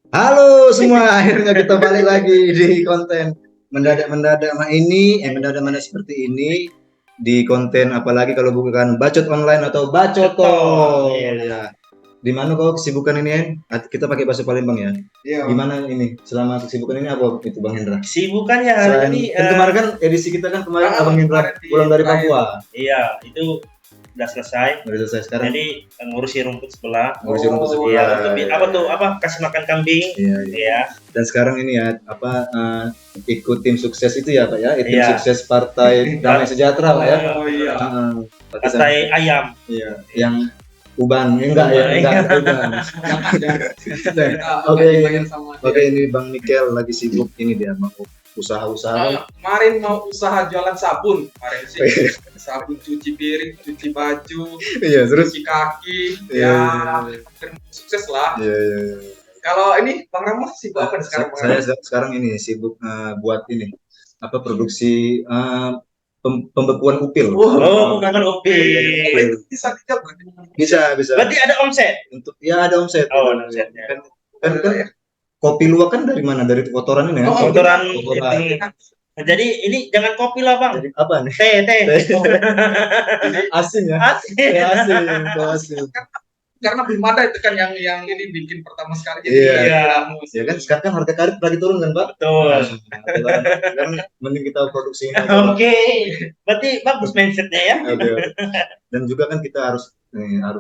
Halo semua, akhirnya kita balik lagi di konten mendadak-mendadak mendadak mendadak seperti ini di konten apalagi kalau bukan bacot online atau bacotol Iya. ya. Di mana kau kesibukan ini, En? Kita pakai bahasa Palembang ya. Iya. Gimana ini? Selama kesibukan ini apa itu Bang Hendra? Kesibukannya hari Selain ini kan kemarin kan edisi kita kan kemarin Abang Hendra kemarin pulang dari terakhir. Papua. Iya, itu udah selesai. Udah selesai sekarang. Jadi ngurusi rumput sebelah. Ngurusi rumput sebelah. Iya, untuk apa tuh? Apa kasih makan kambing? Iya, iya. Iya. Dan sekarang ini ya ikut tim sukses itu ya Pak ya, tim Iya. sukses Partai Damai Sejahtera Pak ya. Oh iya. Partai Ayam. Iya, yang Uban enggak ya, enggak Uban. Oke, ini Bang Mikel lagi sibuk ini dia mau usaha-usaha. Kemarin mau usaha jualan sabun, kemarin sih sabun cuci piring, cuci baju, Iya, terus cuci kaki, Iya, hampir sukses lah. iya, iya. Kalau ini Bang Ramos sibuk apa sekarang? Saya sekarang ini sibuk buat ini apa produksi pembekuan upil. Bukan upil. Bisa dijawab berarti. Bisa. Berarti ada omset. Untuk ya ada omset. Oh, ada omsetnya. Kan kopi luwak kan dari mana? Dari kotoran ini ya? Kotoran. Jadi ini jangan kopi lah Bang. Jadi apa nih? Teh. Asin ya? Asin. Karena belum ada itu kan yang ini bikin pertama sekali. Iya. Ya kan sekarang kan harga karet lagi turun kan Pak? Betul. Kan mending kita produksi ini. Oke. Berarti bagus mindsetnya ya. Oke. Dan juga kan kita harus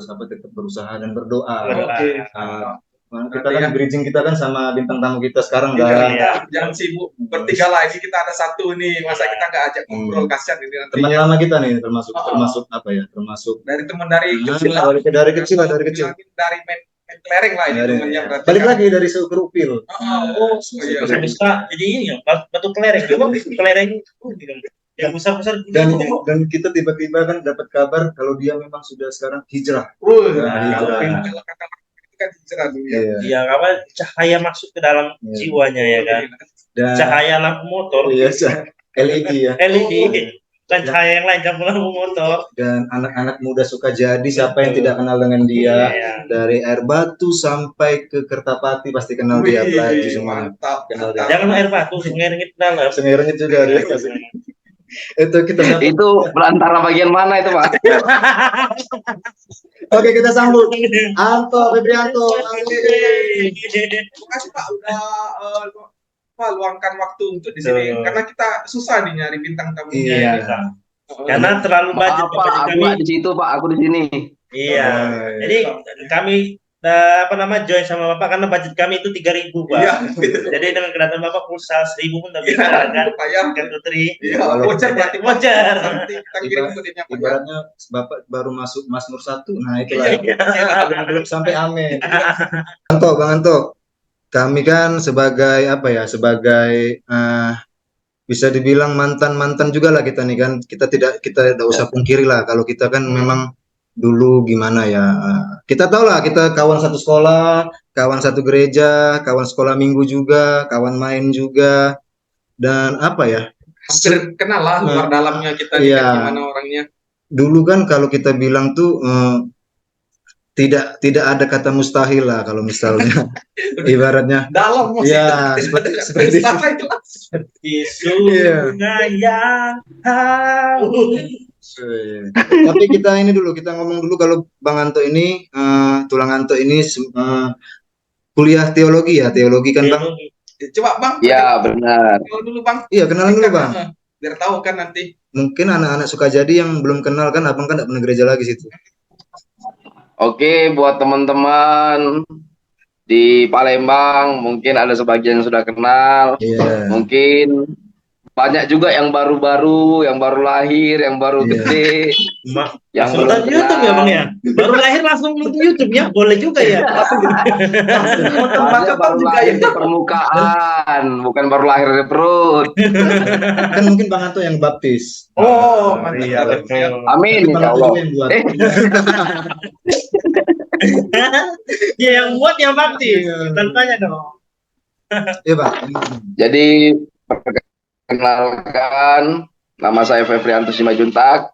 apa tetap berusaha dan berdoa. Oke. Kita kan bridging kita kan sama bintang tamu kita sekarang jangan sibuk bertiga lah, ini kita ada satu nih, masa kita nggak ajak ngobrol, kasihan ini nanti. Teman lama kita nih termasuk apa ya, termasuk dari teman dari kecil dari kecil dari main kelereng lah ini temannya berarti. Balik lagi dari suku upil. Bisa jadi ini ya batu kelereng, kelereng yang besar-besar. Dan kita tiba-tiba kan dapat kabar kalau dia memang sudah sekarang hijrah. Hijrah. Kan hijrah dulu ya. Iya, apa cahaya masuk ke dalam jiwanya ya kan. Dan cahaya lampu motor. Iya, LED ya. LED. Bukan cahaya yang lain, lampu motor. Dan anak-anak muda suka jadi, siapa yang tidak kenal dengan dia? Dari Air Batu sampai ke Kertapati pasti kenal dia lagi semua. Kenal dia. Jangan Air Batu, Sengerengit dalam. Sengerengit juga dia. Itu belantara bagian mana itu Pak? Oke, kita sambut Anto Febrianto. Terima kasih Pak udah luangkan waktu untuk di sini karena kita susah nih nyari bintang tamunya. Iya. Karena terlalu banyak Pak, di situ Pak, aku di sini. Iya. Jadi kami join sama Bapak karena budget kami itu 3.000 Pak. Iya. Jadi dengan kedatangan Bapak pulsa 1.000 pun tidak bisa kan. Kartu tri. Iya, voucher berarti voucher. Nanti kita kirim kodenya Pak. Ibaratnya Bapak baru masuk Mazmur 1. Nah, itulah. Belum sampai amin. Bang Anto. Kami kan sebagai apa ya? Sebagai bisa dibilang mantan juga lah kita nih kan. Kita tidak usah pungkiri lah kalau kita kan memang dulu gimana ya, kita tahu lah kita kawan satu sekolah, kawan satu gereja, kawan sekolah minggu juga, kawan main juga, dan apa ya, hampir kenal lah luar dalamnya kita gimana orangnya. Dulu kan kalau kita bilang tuh tidak ada kata mustahil lah kalau misalnya ibaratnya dalam ya seperti sungai yang tapi kita ngomong dulu kalau Bang Anto ini Tulang Anto ini kuliah teologi kan Bang? Coba Bang. Iya benar. Kenal dulu Bang. Iya kenalan dulu Bang. Biar tahu kan nanti. Mungkin anak-anak Sukajadi yang belum kenal kan Abang kan tidak pernah gereja lagi situ. Oke, buat teman-teman di Palembang mungkin ada sebagian yang sudah kenal. Mungkin banyak juga yang baru-baru, yang baru lahir, yang baru gede, yang belum kenal. YouTube ya Bang ya? Baru lahir langsung nonton YouTube ya? Boleh juga ya? Baru lahir di permukaan, bukan baru lahir di perut. Kan mungkin Bang Anto yang baptis. Oh, iya. Amin, insya Allah. Ya yang buat yang baptis, tanya dong. Iya Pak. Jadi perkenalkan, nama saya Febrianto Simajuntak.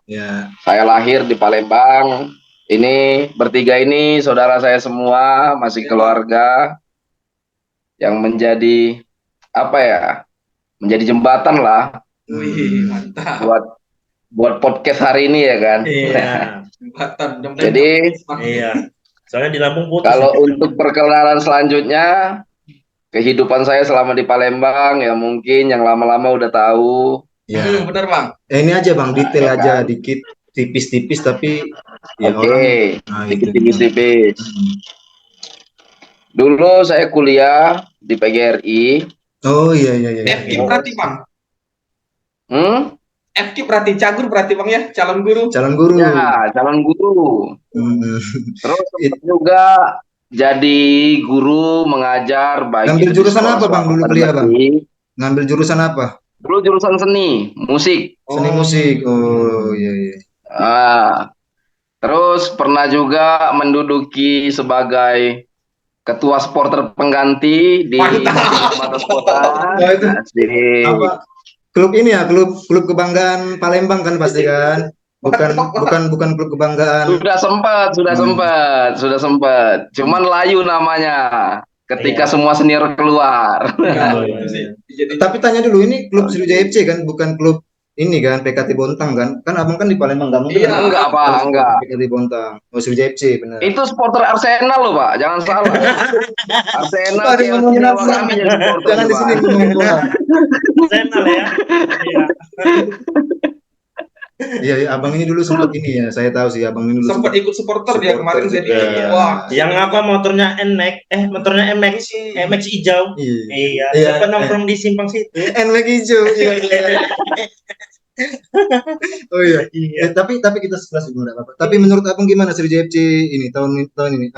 Saya lahir di Palembang. Ini bertiga ini saudara saya semua, masih keluarga. yang menjadi apa ya? Menjadi jembatan lah Wih, mantap. buat podcast hari ini ya kan. Iya. Jembatan. Jadi, Iya. Soalnya di Lampung putus. kalau untuk perkenalan selanjutnya, kehidupan saya selama di Palembang ya mungkin yang lama-lama udah tahu. Ya. Benar bang. Ini aja bang, detail Ya aja kan? dikit, tipis-tipis tapi ya Oke, nah, itu. tipis-tipis. Dulu saya kuliah di PGRI. Oh iya. FK berarti bang. FK berarti cagur berarti bang ya, calon guru. Calon guru. Ya, calon guru. Terus juga jadi guru mengajar baik. Ngambil jurusan apa bang dulu kuliah bang? Ngambil jurusan apa? Dulu jurusan seni, musik. Seni musik. Oh iya. Terus pernah juga menduduki sebagai ketua supporter pengganti di Batas Kota. Oh, itu apa? Klub ini ya, klub kebanggaan Palembang kan pasti kan? Bukan klub kebanggaan. Sudah sempat. Cuman layu namanya. Ketika semua senior keluar. Tapi tanya dulu, ini klub Sriwijaya FC kan, bukan klub ini kan PKT Bontang kan? Kan abang kan di Palembang nggak mungkin. Iya, enggak. PKT Bontang. Oh Sriwijaya FC benar. Itu supporter Arsenal loh pak, jangan salah. Arsenal. Jangan di sini ngomong. Arsenal ya. Iya, abang ini dulu sempat ini ya, saya tahu sih abang ini dulu sempat ikut supporter dia kemarin jadi. Iya. Wah. Yang apa motornya motornya MX hijau. Iya. Sempat nongkrong di simpang situ. NMAX hijau. Oh iya. Tapi kita sekelas juga enggak apa-apa. Tapi menurut abang gimana Sriwijaya FC ini tahun ini?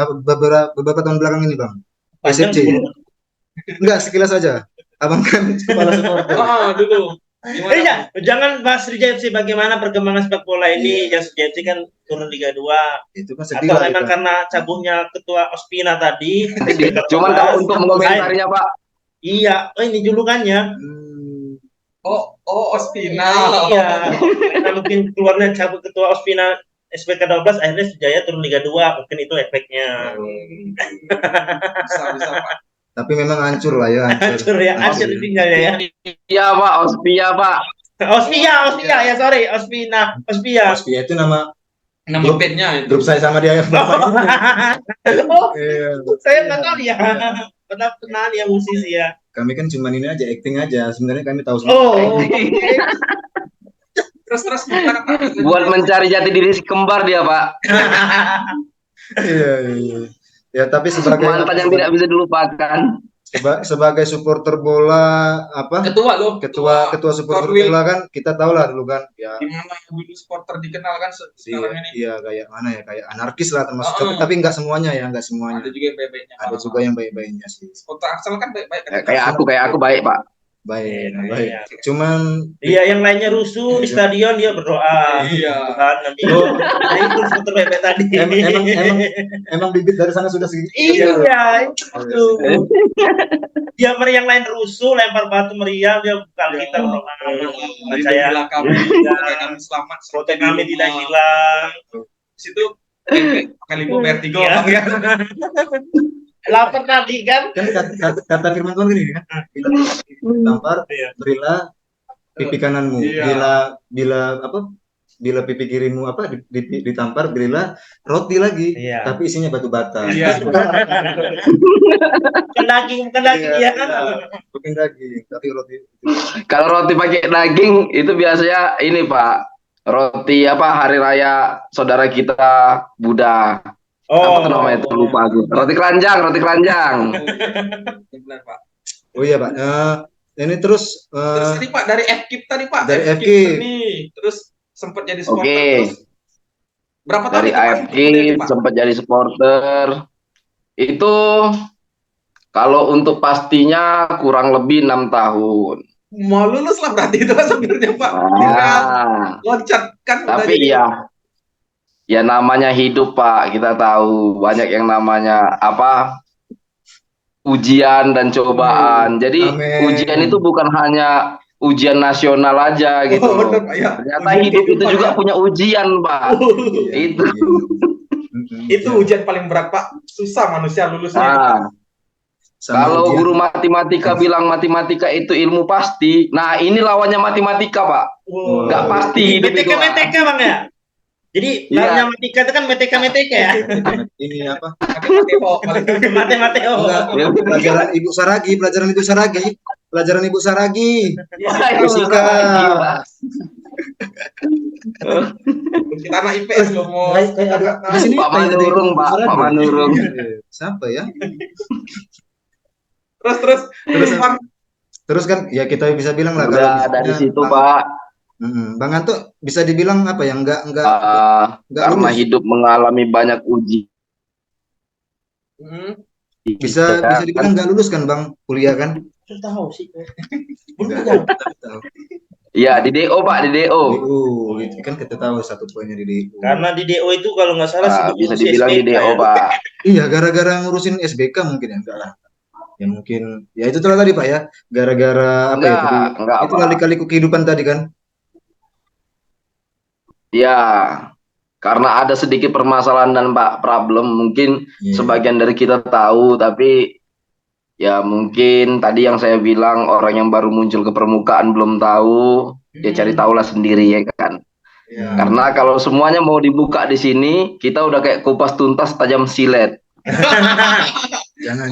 Beberapa tahun belakang ini bang. SFC. Enggak, sekilas aja. Abang kan kepala supporter. Dulu. Iya, jangan bahas Sriwijaya FC bagaimana perkembangan sepak bola ini. Ya Sriwijaya FC kan turun Liga 2. Itu kan atau memang karena cabutnya ketua Ospina tadi. Cuman kalau untuk mengomentarinya Pak. Iya, ini julukannya. Ospina. Iya. Karena mungkin keluarnya cabut ketua Ospina SPK 12 akhirnya Sriwijaya turun Liga 2. Mungkin itu efeknya. Bisa Pak. Tapi memang hancur lah ya, hancur tinggalnya ya. Iya Pak, Ospia Pak. Ospia ya sorry, Ospina. Ospia itu nama bandnya. Grup saya sama dia. Saya nggak tahu ya. Pernah dia musisi ya. Kami kan cuma ini aja, acting aja. Sebenarnya kami tahu semua. Terus buat mencari jati diri si kembar dia Pak. Iya. Ya, tapi sebagai mantan yang tidak bisa dilupakan. Sebagai supporter bola ketua supporter bola kan kita tahu lah dulu kan ya. Gimana dulu supporter dikenal kan sekarang ini? Iya, kayak mana ya, kayak anarkis lah termasuk. Tapi enggak semuanya ya, enggak semuanya. Ada juga yang baik-baiknya. Ada juga yang baik-baiknya sih. Supporter Aksel kan baik-baik kan. Kayak aku baik Pak. Baik. Cuman yang lainnya rusuh di stadion dia berdoa. Iya. Itu supporter baik-baik tadi. Emang bibit dari sana sudah segitu. Iya, itu. Dia yang lain rusuh, lempar batu meriam, dia bukan kita berdoa. Saya kami selamat, protek kami tidak hilang. Situ kali Vertigo ya. Lapar tadi kan kata firman Tuhan gini kan, bila tampar berilah pipi kananmu, bila pipi kirimu ditampar berilah roti lagi, tapi isinya batu bata. Bukan daging ya kan? Bukan daging, tapi roti. Kalau roti pakai daging itu biasanya ini Pak, roti hari raya saudara kita Buddha. Apa namanya itu lupa aku. Roti keranjang. Benar Pak. Oh iya Pak. Ini terus tadi Pak dari FKIP tadi Pak. Dari FKIP nih. Terus sempat jadi supporter. Terus berapa tahun dari FKIP sempat jadi supporter. Itu kalau untuk pastinya kurang lebih 6 tahun. Mau lulus lah berarti itu sebenarnya Pak. Loncat kan. Tapi ya namanya hidup Pak, kita tahu banyak yang namanya ujian dan cobaan. Jadi ujian itu bukan hanya ujian nasional aja gitu. Ternyata hidup itu juga punya ujian Pak. Itu ujian paling berat Pak. Susah manusia lulusnya. Kalau ujian. guru matematika bilang matematika itu ilmu pasti, nah ini lawannya matematika, Pak. Nggak pasti hidup itu, Pak. MTK Bang ya. Jadi Iya. lawannya matematika itu kan MTK ya. Ini apa? Matematika. Pelajaran Ibu Saragi, pelajaran Ibu Saragi. Fisika. Kita anak IPS loh mau. Di sini Pak Manurung, Pak. Pak Manurung. Siapa ya? Terus Bang. Terus kan ya kita bisa bilang lah kalau Udah dari misalnya situ, Pak. Bang Anto bisa dibilang apa ya? Nggak Karena lulus. hidup mengalami banyak uji. Bisa dibilang nggak lulus kan Bang kuliah kan? Tahu sih. Nggak tahu. Iya, di DO, Pak, di DO. Gitu kan kita tahu satu poinnya di DO. Karena di DO itu kalau nggak salah Bisa dibilang di DO, Pak. Iya, gara-gara ngurusin SBK mungkin ya, enggak lah. Ya mungkin, ya itu tadi Pak ya, gara-gara apa ya tadi? Enggak, Itu Pak. kali-kali kehidupan tadi kan? Ya, karena ada sedikit permasalahan dan Pak problem, mungkin sebagian dari kita tahu, tapi ya mungkin tadi yang saya bilang orang yang baru muncul ke permukaan belum tahu, dia cari tahulah sendiri ya kan. Karena kalau semuanya mau dibuka di sini, kita udah kayak kupas tuntas tajam silet. Jangan.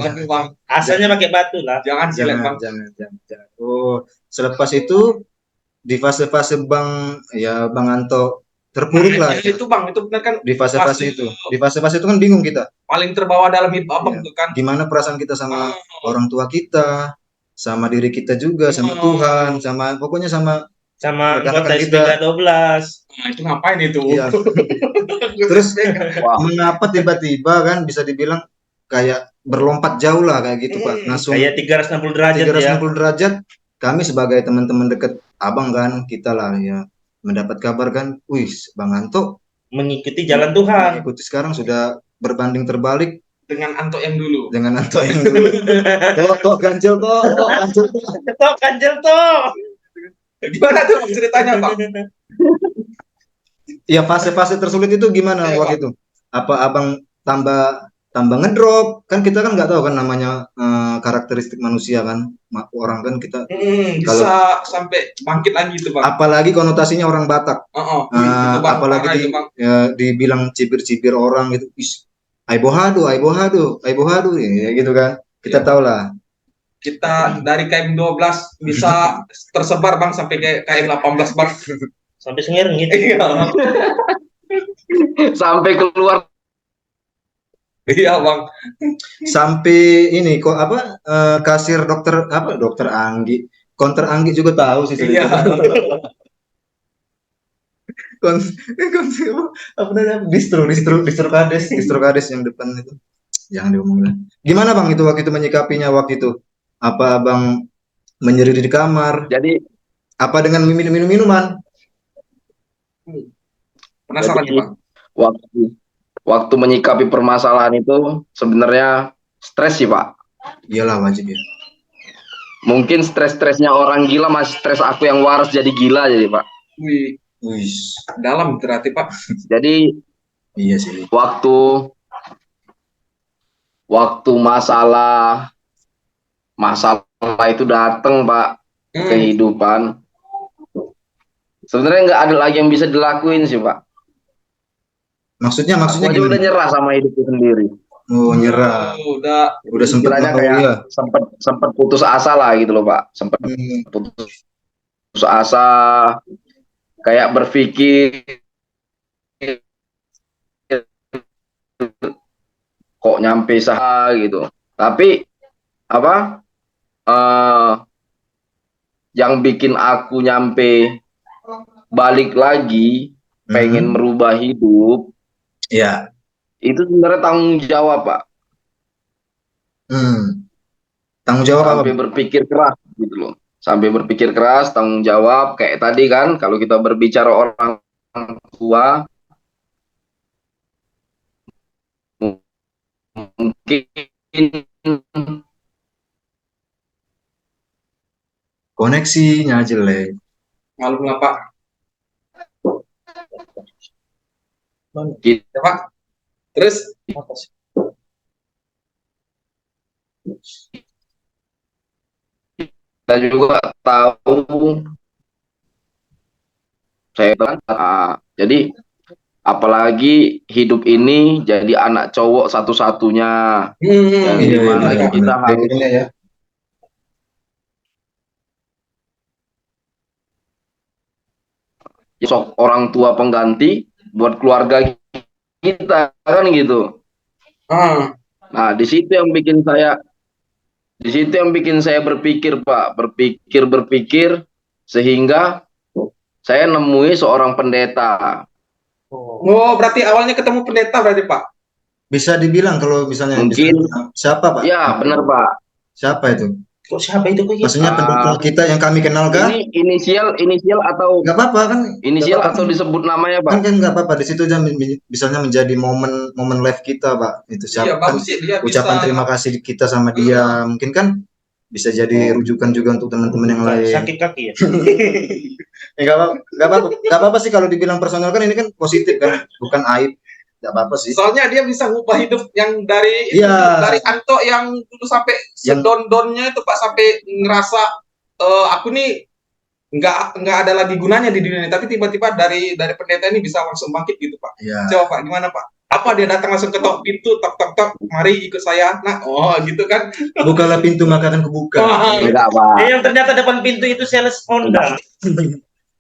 Asalnya pakai batu lah. Jangan silet, Bang. Jangan. Oh, selepas itu di fase-fase Bang Anto terpuruk lah. Itu Bang, itu benar kan Di fase-fase itu. Di fase-fase itu kan bingung kita. paling terbawa dalam hidup Abang itu kan. Gimana perasaan kita sama orang tua kita, sama diri kita juga, sama Tuhan, sama pokoknya sama anggota SPK 12. Nah, itu ngapain itu? Iya. Terus mengapa tiba-tiba kan bisa dibilang kayak berlompat jauh lah kayak gitu Pak. Langsung Kayak 360 derajat 360 derajat. Kami sebagai teman-teman dekat Abang kan, kita lah ya mendapat kabar kan, wih Bang Anto mengikuti jalan Tuhan. Mengikuti sekarang sudah berbanding terbalik dengan Anto yang dulu. Ganjel toh. Gimana tuh Bang ceritanya, Bang? Ya fase-fase tersulit itu gimana waktu itu? Apa Abang tambah ngedrop? Kan kita kan nggak tahu kan namanya karakteristik manusia kan. Orang kan kita bisa sampai bangkit lagi itu Bang. Apalagi konotasinya orang Batak. Apalagi dibilang cibir-cibir orang gitu. Aibohado ya gitu kan. Kita tahu lah. Kita dari KM 12 bisa tersebar Bang sampai ke KM 18 Bang. Sampai Sengireng gitu. Sampai keluar. Iya Bang. Sampai ini kok kasir dokter Anggi. Konter Anggi juga tahu sih cerita. Distro kades yang depan itu. Jangan diomongin. Gimana Bang itu waktu itu menyikapinya waktu itu? Apa Bang menyendiri di kamar? Jadi apa dengan minuman? Penasaran Bang. Waktu menyikapi permasalahan itu sebenarnya stres sih Pak. Iyalah wajib ya. Mungkin stres-stresnya orang gila masih stres aku yang waras jadi gila jadi Pak. Wih, dalam berarti Pak. Jadi iya sih. Waktu masalah itu datang Pak, kehidupan. Sebenarnya nggak ada lagi yang bisa dilakuin sih Pak. Maksudnya aku aja udah nyerah sama hidupku sendiri. Oh, nyerah. Udah sempat putus asa lah gitu loh Pak. Sempat putus asa, kayak berpikir kok nyampe sah gitu. Tapi yang bikin aku nyampe balik lagi pengen merubah hidup. Ya. Itu sebenarnya tanggung jawab Pak. Tanggung jawab sampai apa? Berpikir keras gitu loh. Sampai berpikir keras, tanggung jawab kayak tadi kan kalau kita berbicara orang tua mungkin koneksinya jelek. Malu nggak Pak? Gitu Pak. Terus kita juga tahu saya kan, jadi apalagi hidup ini jadi anak cowok satu-satunya yang Iya, dimana iya, kita benar. harus Backgroundnya ya. sok orang tua pengganti buat keluarga kita kan gitu. Ah, Nah, di situ yang bikin saya berpikir, Pak, berpikir sehingga saya nemui seorang pendeta. oh, berarti awalnya ketemu pendeta berarti Pak? Bisa dibilang kalau misalnya bisa Mungkin dibilang, siapa Pak? ya benar, Pak. Siapa itu? Kok siapa itu kok? Maksudnya pendeta Ah, kita yang kami kenal kah? ini inisial atau Nggak apa-apa kan? Nggak inisial apa-apa atau kan? disebut namanya, Kan Pak? kan nggak apa-apa di situ aja misalnya menjadi momen momen live kita Pak. Itu Iya, siapa kan bagus sih dia bisa. ucapan terima kasih kita sama dia. Mungkin kan bisa jadi rujukan juga untuk teman-teman yang lain. Sakit kaki ya? Nggak apa-apa sih kalau dibilang personal kan ini kan positif kan, bukan aib. Nggak apa-apa sih. Soalnya dia bisa ngubah hidup yang dari itu, Iya. dari Anto yang dulu sampai Yang- sedon-donnya itu Pak, sampai ngerasa aku nih nggak ada lagi gunanya di dunia ini, tapi tiba-tiba dari pendeta ini bisa langsung bangkit gitu Pak. Iya. Coba Pak, gimana Pak? Apa dia datang langsung ketok pintu, tok tok tok, mari ikut saya. Nah, oh gitu kan? Bukalah pintu maka akan kubuka. Wah, Enggak, Pak. Yang ternyata depan pintu itu sales Honda.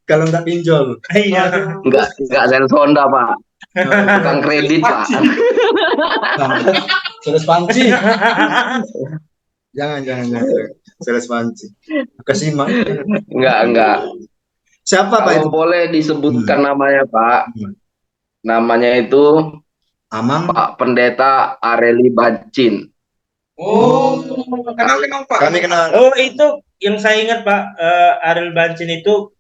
Kalau nggak pinjol. Iya. Enggak sales Honda, Pak. Tukang kredit, Pak. Sales panci. Jangan. Sales panci. Kasih mah. Enggak. Siapa Pak itu? Kalau boleh disebutkan namanya, Pak. Namanya itu Amang. Pak Pendeta Areli Bancin. oh, kenal Pak. Kami kenal. Oh, itu yang saya ingat Pak, Ariel Bancin itu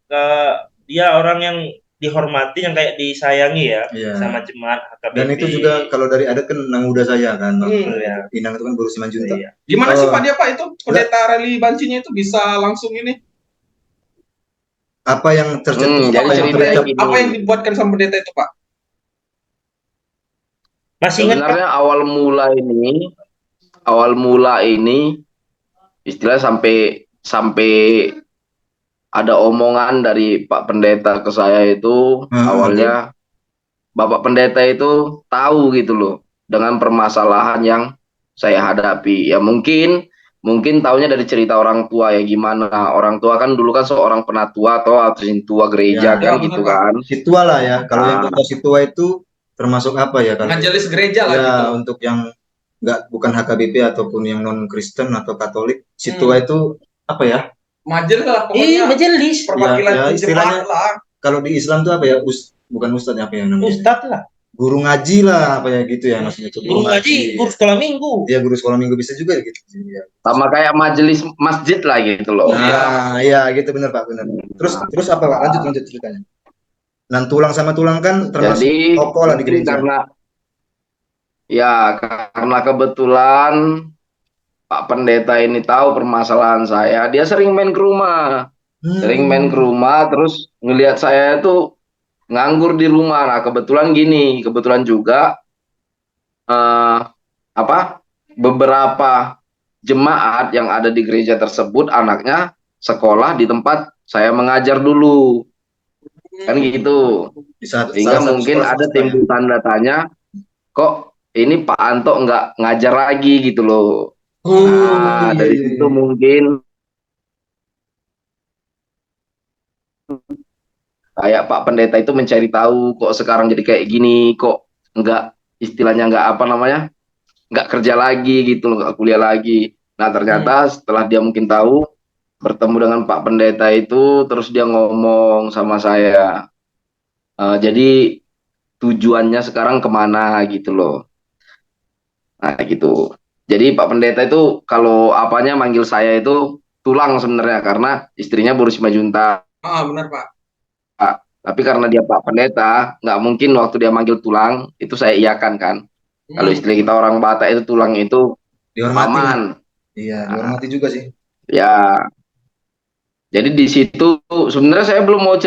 dia orang yang dihormati, yang kayak disayangi ya, Iya. sama jemaat HKBP. Dan itu juga kalau dari adat kan nang muda saya kan. Iya. Inang itu kan Guru Simanjuntak. Iya. Gimana sih Oh. Pak dia Pak itu pendeta rally bancinya itu bisa langsung ini? Apa yang tercetus? Jadi apa yang ceritanya terucap? gini. Apa yang dibuatkan sama pendeta itu Pak? Masih ingat Pak? Sebenarnya awal mula ini istilah sampai ada omongan dari Pak Pendeta ke saya itu awalnya Bapak Pendeta itu tahu gitu loh dengan permasalahan yang saya hadapi. Ya mungkin taunya dari cerita orang tua ya, gimana orang tua kan dulu kan seorang penatua atau tua gereja Ya, kan ya, gitu benar, kan. Situa lah ya. Kalau yang kata situa itu termasuk apa ya? Kalau Majelis gereja lah ya gitu. untuk yang bukan HKBP ataupun yang non Kristen atau Katolik, situa itu apa ya? Majelis lah Iya, pokoknya. majelis. Perwakilan Ya, istilahnya jemaat lah. kalau di Islam tuh apa ya? Bukan ustadz apa ya namanya? Ustadz lah. Guru ngaji lah apa ya gitu ya maksudnya itu. Guru ngaji, guru sekolah minggu. Iya, guru sekolah minggu bisa juga gitu. Ya. Sama kayak majelis masjid lah gitu loh. Nah, iya gitu benar Pak, benar. Terus apa Pak? Lanjut ceritanya. Nan tulang sama tulang kan termasuk Jadi tokoh lah di mungkin gereja. karena kebetulan Pak Pendeta ini tahu permasalahan saya, dia sering main ke rumah. Sering main ke rumah, terus ngelihat saya itu nganggur di rumah. Nah, kebetulan juga beberapa jemaat yang ada di gereja tersebut anaknya sekolah di tempat saya mengajar dulu. Kan gitu. Sehingga mungkin ada timbul tanda tanya, kok ini Pak Anto nggak ngajar lagi gitu loh. Nah, dari situ mungkin kayak Pak Pendeta itu mencari tahu kok sekarang jadi kayak gini, kok istilahnya nggak kerja lagi gitu loh, nggak kuliah lagi. Nah ternyata setelah dia mungkin tahu, bertemu dengan Pak Pendeta itu, terus dia ngomong sama saya, jadi tujuannya sekarang kemana gitu loh. Nah gitu. Jadi Pak Pendeta itu kalau apanya manggil saya itu tulang sebenarnya, karena istrinya Guru Simanjuntak. Benar Pak. Tapi karena dia Pak Pendeta, nggak mungkin waktu dia manggil tulang itu saya iakan kan. Kalau istilah kita orang Batak itu tulang itu Dihormati. paman. Iya, dihormati juga sih. Ya. Jadi di situ sebenarnya saya belum mau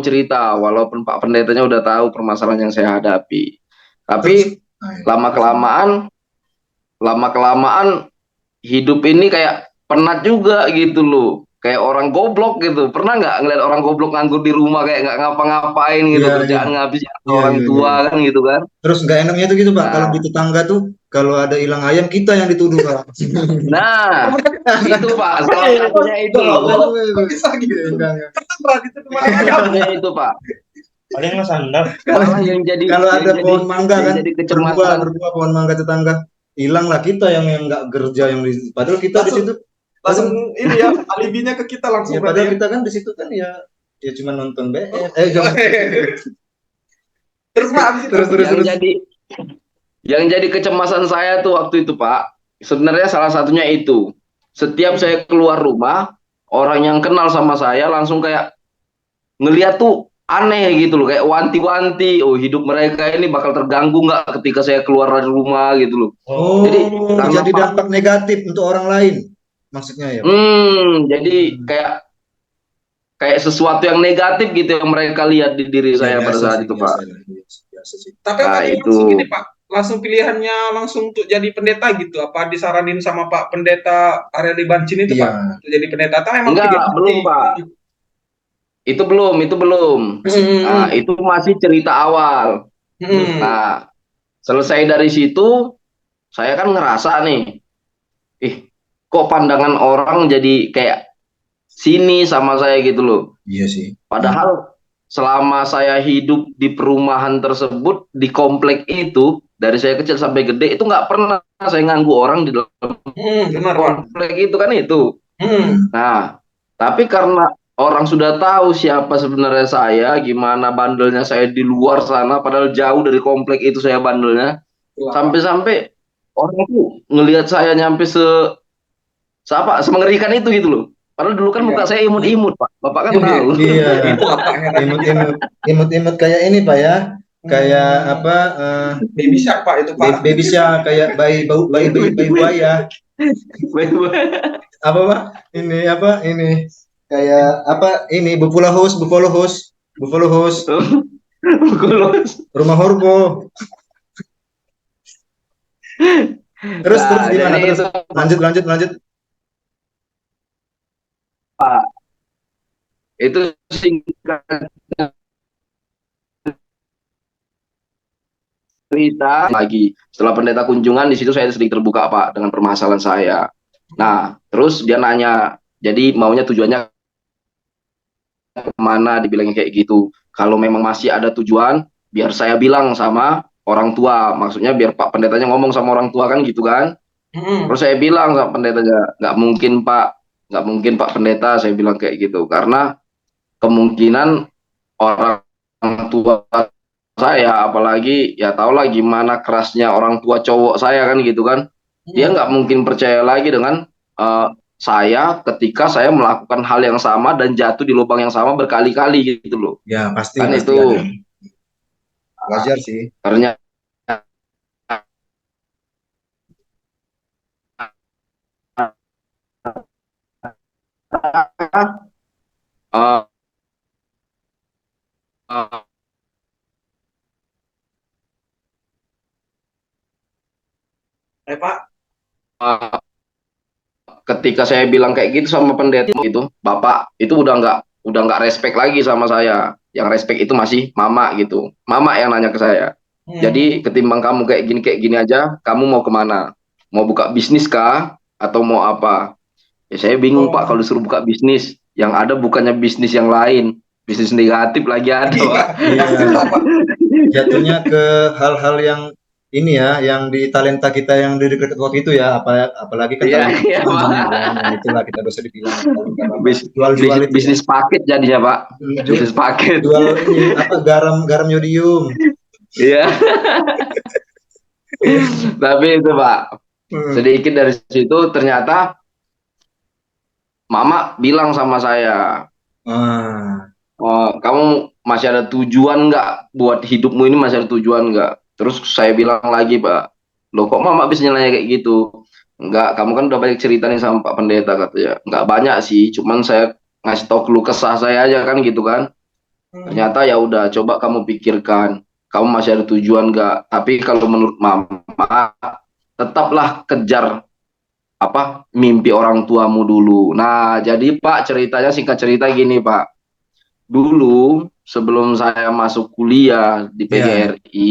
cerita walaupun Pak Pendetanya udah tahu permasalahan yang saya hadapi. Tapi lama kelamaan hidup ini kayak penat juga gitu loh. Kayak orang goblok gitu. Pernah nggak ngeliat orang goblok nganggur di rumah kayak nggak ngapa-ngapain gitu, Iya, iya. kerjaan ngabis Iya, orang iya, tua iya. kan gitu kan. Terus nggak enaknya tuh gitu Pak, kalau Nah, di tetangga tuh kalau ada hilang ayam kita yang dituduh Pak. nah itu Pak, salah satunya itu loh. Kok bisa gitu? Enggak. Pernah gitu kemarin Salah ayam. satunya itu Pak. Paling mas sandal. Malah Kalau ada pohon mangga yang kan jadi berbuah kecemasan. berbuah pohon mangga tetangga, hilanglah kita yang nggak kerja yang di, padahal kita di Langsung- situ Langsung ini ya, alibinya ke kita langsung. ya berarti padahal ya. kita kan di situ kan ya cuma nonton BS jangan Terus Pak, abis itu. terus Yang jadi kecemasan saya tuh waktu itu Pak, sebenarnya salah satunya itu. Setiap saya keluar rumah, orang yang kenal sama saya langsung kayak ngeliat tuh aneh gitu loh, kayak wanti-wanti, oh hidup mereka ini bakal terganggu nggak ketika saya keluar dari rumah gitu loh. oh Jadi, karena jadi Pak- dampak negatif untuk orang lain maksudnya ya Pak? Jadi kayak sesuatu yang negatif gitu yang mereka lihat di diri Ya, saya pada biasa saat sih, itu biasa Pak. lah, biasa sih. Tapi Nah, tadi itu. langsung gini Pak, langsung pilihannya langsung untuk jadi pendeta gitu. Apa disaranin sama Pak Pendeta Arya Libancin itu Iya. Pak untuk jadi pendeta? Atau memang Enggak, pilih- belum Pak. Itu belum. Nah, itu masih cerita awal. Nah, selesai dari situ, saya kan ngerasa nih, kok pandangan orang jadi kayak sini sama saya gitu loh. Iya sih. Padahal selama saya hidup di perumahan tersebut, di komplek itu, dari saya kecil sampai gede, itu nggak pernah saya ganggu orang di dalam benar Pak. komplek itu kan itu. Nah, tapi karena orang sudah tahu siapa sebenarnya saya, gimana bandelnya saya di luar sana, padahal jauh dari komplek itu saya bandelnya, sampai-sampai orang tuh ngelihat saya nyampe semengerikan itu gitu loh. Padahal dulu kan muka saya imut-imut Pak, Bapak kan tahu. Iya. Imut-imut kayak ini Pak ya. Kayak apa? Baby Shark Pak itu Pak. Baby shark kayak bayi buaya. Apa Pak? Ini apa? Ini kayak apa? Ini buffalo house. Rumah Horbo. Terus gimana? jadi Terus lanjut. Pak, itu singkat cerita lagi setelah pendeta kunjungan di situ saya sedikit terbuka Pak dengan permasalahan saya. Nah, terus dia nanya, jadi maunya tujuannya kemana? Dibilangnya kayak gitu. Kalau memang masih ada tujuan, biar saya bilang sama orang tua. Maksudnya biar Pak pendetanya ngomong sama orang tua kan gitu kan. Terus saya bilang sama pendetanya, nggak mungkin Pak Pendeta, saya bilang kayak gitu. Karena kemungkinan orang tua saya, apalagi ya tahulah gimana kerasnya orang tua cowok saya kan gitu kan. Dia nggak mungkin percaya lagi dengan saya ketika saya melakukan hal yang sama dan jatuh di lubang yang sama berkali-kali gitu loh. Ya pasti. Kan pasti itu ada. Wajar sih. ternyata uh, uh, Pak. Ketika saya bilang kayak gitu sama pendeta itu, Bapak itu udah nggak respect lagi sama saya. Yang respect itu masih Mama gitu. Mama yang nanya ke saya. Jadi ketimbang kamu kayak gini aja, kamu mau kemana? Mau buka bisnis kah? Atau mau apa? Ya saya bingung Pak kalau disuruh buka bisnis. Yang ada bukannya bisnis yang lain, bisnis negatif lagi ada Pak. Iya. Jatuhnya ke hal-hal yang ini ya, yang di talenta kita yang di dekat waktu itu ya, apalagi kan Iya, nah, itulah kita bisa dibilang jual bisnis paket jadinya Pak. Bisnis paket. Jual ini apa garam yodium. Iya. Tapi itu Pak, sedikit dari situ ternyata Mama bilang sama saya, oh, kamu masih ada tujuan nggak buat hidupmu ini, masih ada tujuan nggak? Terus saya bilang lagi Pak, loh kok Mama bisa nanya kayak gitu? Enggak, kamu kan udah banyak cerita nih sama Pak Pendeta katanya. Enggak banyak sih, cuman saya ngasih tahu keluh kesah saya aja kan gitu kan. Ternyata ya udah, coba kamu pikirkan, kamu masih ada tujuan nggak? Tapi kalau menurut Mama, tetaplah kejar apa mimpi orang tuamu dulu. Nah, jadi Pak ceritanya singkat cerita gini Pak. Dulu sebelum saya masuk kuliah di Iya. PGRI,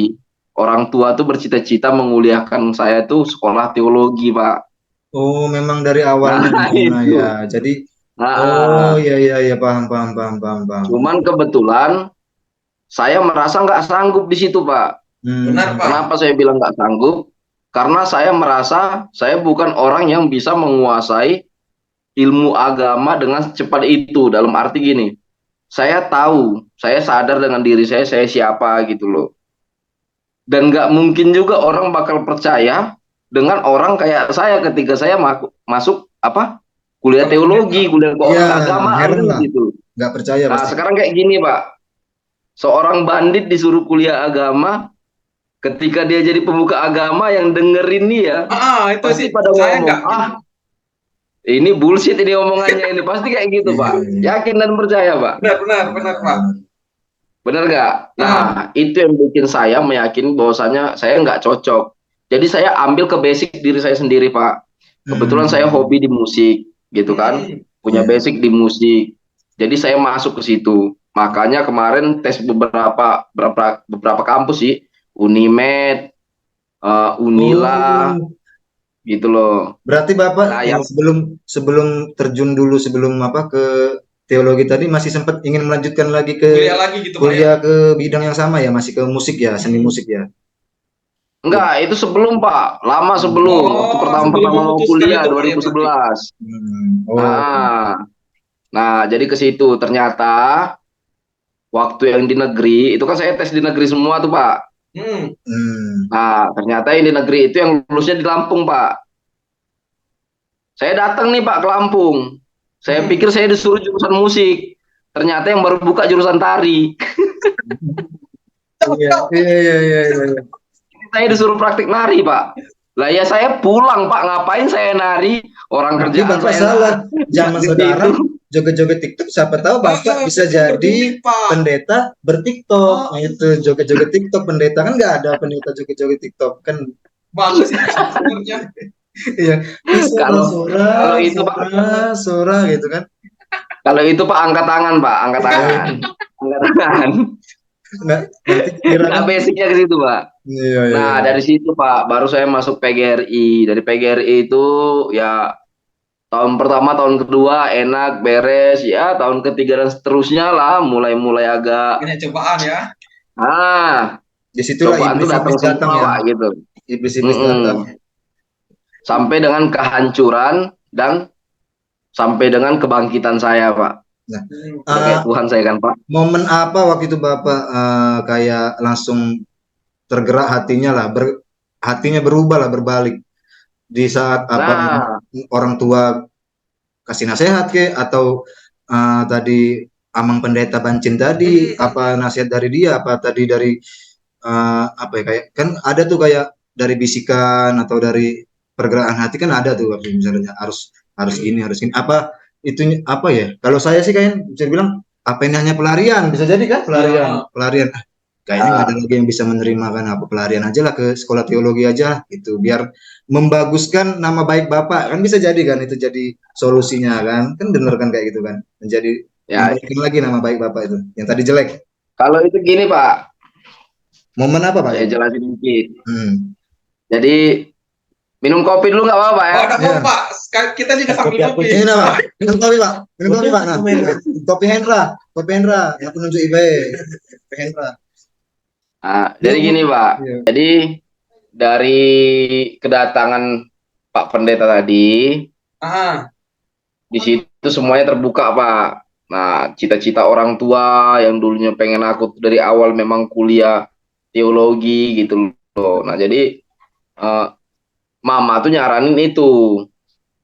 orang tua tuh bercita-cita menguliahkan saya tuh sekolah teologi Pak. Oh, memang dari awalnya di Nah sana ya. itu. Jadi, oh Nah, iya iya iya paham paham paham paham paham. cuman kebetulan saya merasa nggak sanggup di situ Pak. Benar, Hmm, Pak. Kenapa saya bilang nggak sanggup? Karena saya merasa saya bukan orang yang bisa menguasai ilmu agama dengan cepat itu. Dalam arti gini, saya tahu, saya sadar dengan diri saya siapa gitu loh. Dan nggak mungkin juga orang bakal percaya dengan orang kayak saya ketika saya masuk apa kuliah Kalau teologi, ternyata, kuliah iya, keagamaan heran kan lah. gitu. Nggak percaya Nah pasti. sekarang kayak gini Pak, seorang bandit disuruh kuliah agama, ketika dia jadi pemuka agama yang dengerin dia, itu sih pasti pada saya nggak ngomong, ini bullshit ini omongannya ini. Pasti kayak gitu, Iya, Pak. iya. Yakin dan percaya, Pak. benar benar benar, Pak. Benar nggak? Nah, Ah, itu yang bikin saya meyakini bahwasanya saya nggak cocok. Jadi saya ambil ke basic diri saya sendiri, Pak. Kebetulan saya Hmm, hobi di musik, gitu kan. hmm, Punya iya. basic di musik. Jadi saya masuk ke situ. Makanya kemarin tes beberapa kampus sih, Unimed, Unila, Oh, gitu loh. berarti Bapak Nah, yang sebelum sebelum terjun dulu sebelum apa ke teologi tadi masih sempat ingin melanjutkan lagi ke kuliah lagi gitu, Pak ya. kuliah ke bidang yang sama ya, masih ke musik ya, seni Hmm. musik ya. enggak, itu sebelum Pak, lama sebelum, waktu Oh, sebelum pertama-pertama mau memutuskan kuliah itu, Pak ya, berarti. 2011. Oh, Nah, nah jadi ke situ ternyata waktu yang di negeri itu kan saya tes di negeri semua tuh Pak. Hmm. hmm. Nah, ternyata yang di negeri itu yang lulusnya di Lampung Pak. Saya datang nih Pak ke Lampung. Saya Hmm. pikir saya disuruh jurusan musik. Ternyata yang baru buka jurusan tari. Iya, iya, iya, iya, iya. Saya disuruh praktik nari Pak. Lah ya saya pulang Pak, ngapain saya nari? Orang Berarti kerjaan Bapak saya salah. nggak Zaman di sekarang situ. joget-joget TikTok, siapa tahu Bapak bisa Sistem jadi berduit, Pak. pendeta berTikTok. Oh, Nah, itu joget-joget TikTok pendeta kan nggak ada pendeta joget-joget TikTok kan. bagus itu sebenarnya. Iya, sora Kalau sora kalau itu Pak, sora sora gitu kan. kalau itu Pak angkat tangan Pak, angkat tangan. Angkat tangan. Nah, nanti kira Nggak kan. basicnya ke situ Pak. Iya, iya, Nah iya. dari situ Pak, baru saya masuk PGRI. Dari PGRI itu ya tahun pertama, tahun kedua enak, beres. Ya tahun ketiga dan seterusnya lah, mulai-mulai agak, Banyak cobaan ya. ah Disitulah cobaan tuh datang iblis-iblis datang semua ya. Pak gitu. Iblis-iblis datang. Mm-mm. Sampai dengan kehancuran dan sampai dengan kebangkitan saya Pak. Nah, Hmm. Udah eh, kayak Tuhan saya kan Pak. momen apa waktu itu Bapak kayak langsung tergerak hatinya lah, hatinya berubah lah, berbalik di saat apa Nah, orang tua kasih nasihat ke atau tadi Amang Pendeta Bancin tadi Hmm. apa nasihat dari dia apa tadi dari apa ya kayak kan ada tuh kayak dari bisikan atau dari pergerakan hati kan ada tuh waktu misalnya harus harus gini harus gini apa itu apa ya kalau saya sih kayak bisa bilang apa ini hanya pelarian bisa jadi kan pelarian Ya. pelarian kayaknya nggak ada ah, lagi yang bisa menerima kan apa pelarian aja lah ke sekolah teologi aja lah gitu biar membaguskan nama baik bapak kan bisa jadi kan itu jadi solusinya kan bener kan kayak gitu kan menjadi ya membaikkan lagi nama baik bapak itu yang tadi jelek kalau itu gini Pak, momen apa pak saya itu jelasin dikit. hmm. Jadi minum kopi dulu nggak apa-apa ya? Oh, ada Ya. Pak. Kita juga sambil Kopi aku kopi. Ini apa? Minum kopi pak, minum kopi pak. Nah, Kopi. kopi Hendra, yang penunjuk IB, kopi Hendra. Nah, jadi gini Pak, Iya. jadi dari kedatangan Pak Pendeta tadi, Ah, di situ semuanya terbuka Pak. Nah, cita-cita orang tua yang dulunya pengen aku dari awal memang kuliah teologi gitu loh. Nah, jadi eh, Mama tuh nyaranin itu.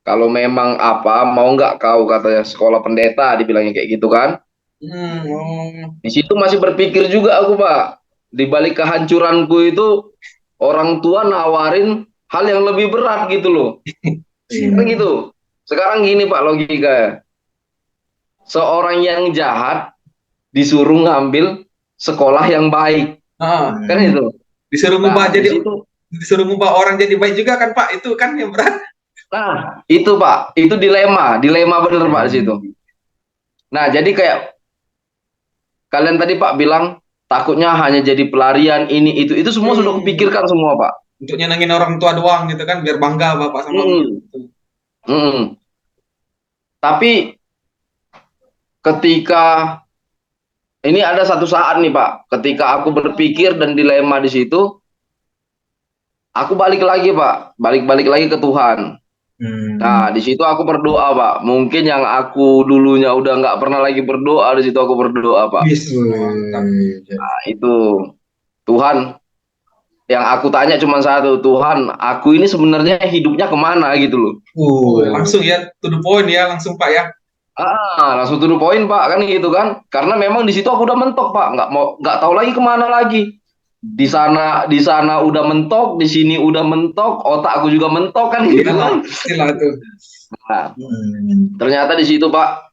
Kalau memang apa mau nggak kau katanya sekolah pendeta dibilangnya kayak gitu kan. oh. Di situ masih berpikir juga aku Pak. Di balik kehancuranku itu orang tua nawarin hal yang lebih berat gitu loh. Kan Iya. gitu. Sekarang gini Pak logika. Seorang yang jahat disuruh ngambil sekolah yang baik. Ah, Kan itu. disuruh Nah, ngubah di jadi situ disuruh ngubah orang jadi baik juga kan Pak, itu kan yang berat. Nah, itu Pak, itu dilema bener Pak di situ. Nah, jadi kayak kalian tadi Pak bilang takutnya hanya jadi pelarian ini itu semua sudah kupikirkan semua Pak. Untuk nyenengin orang tua doang gitu kan, biar bangga bapak sama mama. Tapi ketika ini ada satu saat nih Pak, ketika aku berpikir dan dilema di situ, aku balik lagi Pak, balik lagi ke Tuhan. Nah, di situ aku berdoa, Pak. Mungkin yang aku dulunya udah nggak pernah lagi berdoa, di situ aku berdoa, Pak. Nah, itu Tuhan. Yang aku tanya cuma satu, Tuhan, aku ini sebenarnya hidupnya kemana gitu loh. Langsung ya, to the point ya, langsung Pak ya. Langsung to the point, Pak, kan gitu kan. Karena memang di situ aku udah mentok, Pak. Nggak tahu lagi kemana lagi. Di sana udah mentok, di sini udah mentok, otak aku juga mentok kan gitu kan. Nah, ternyata di situ Pak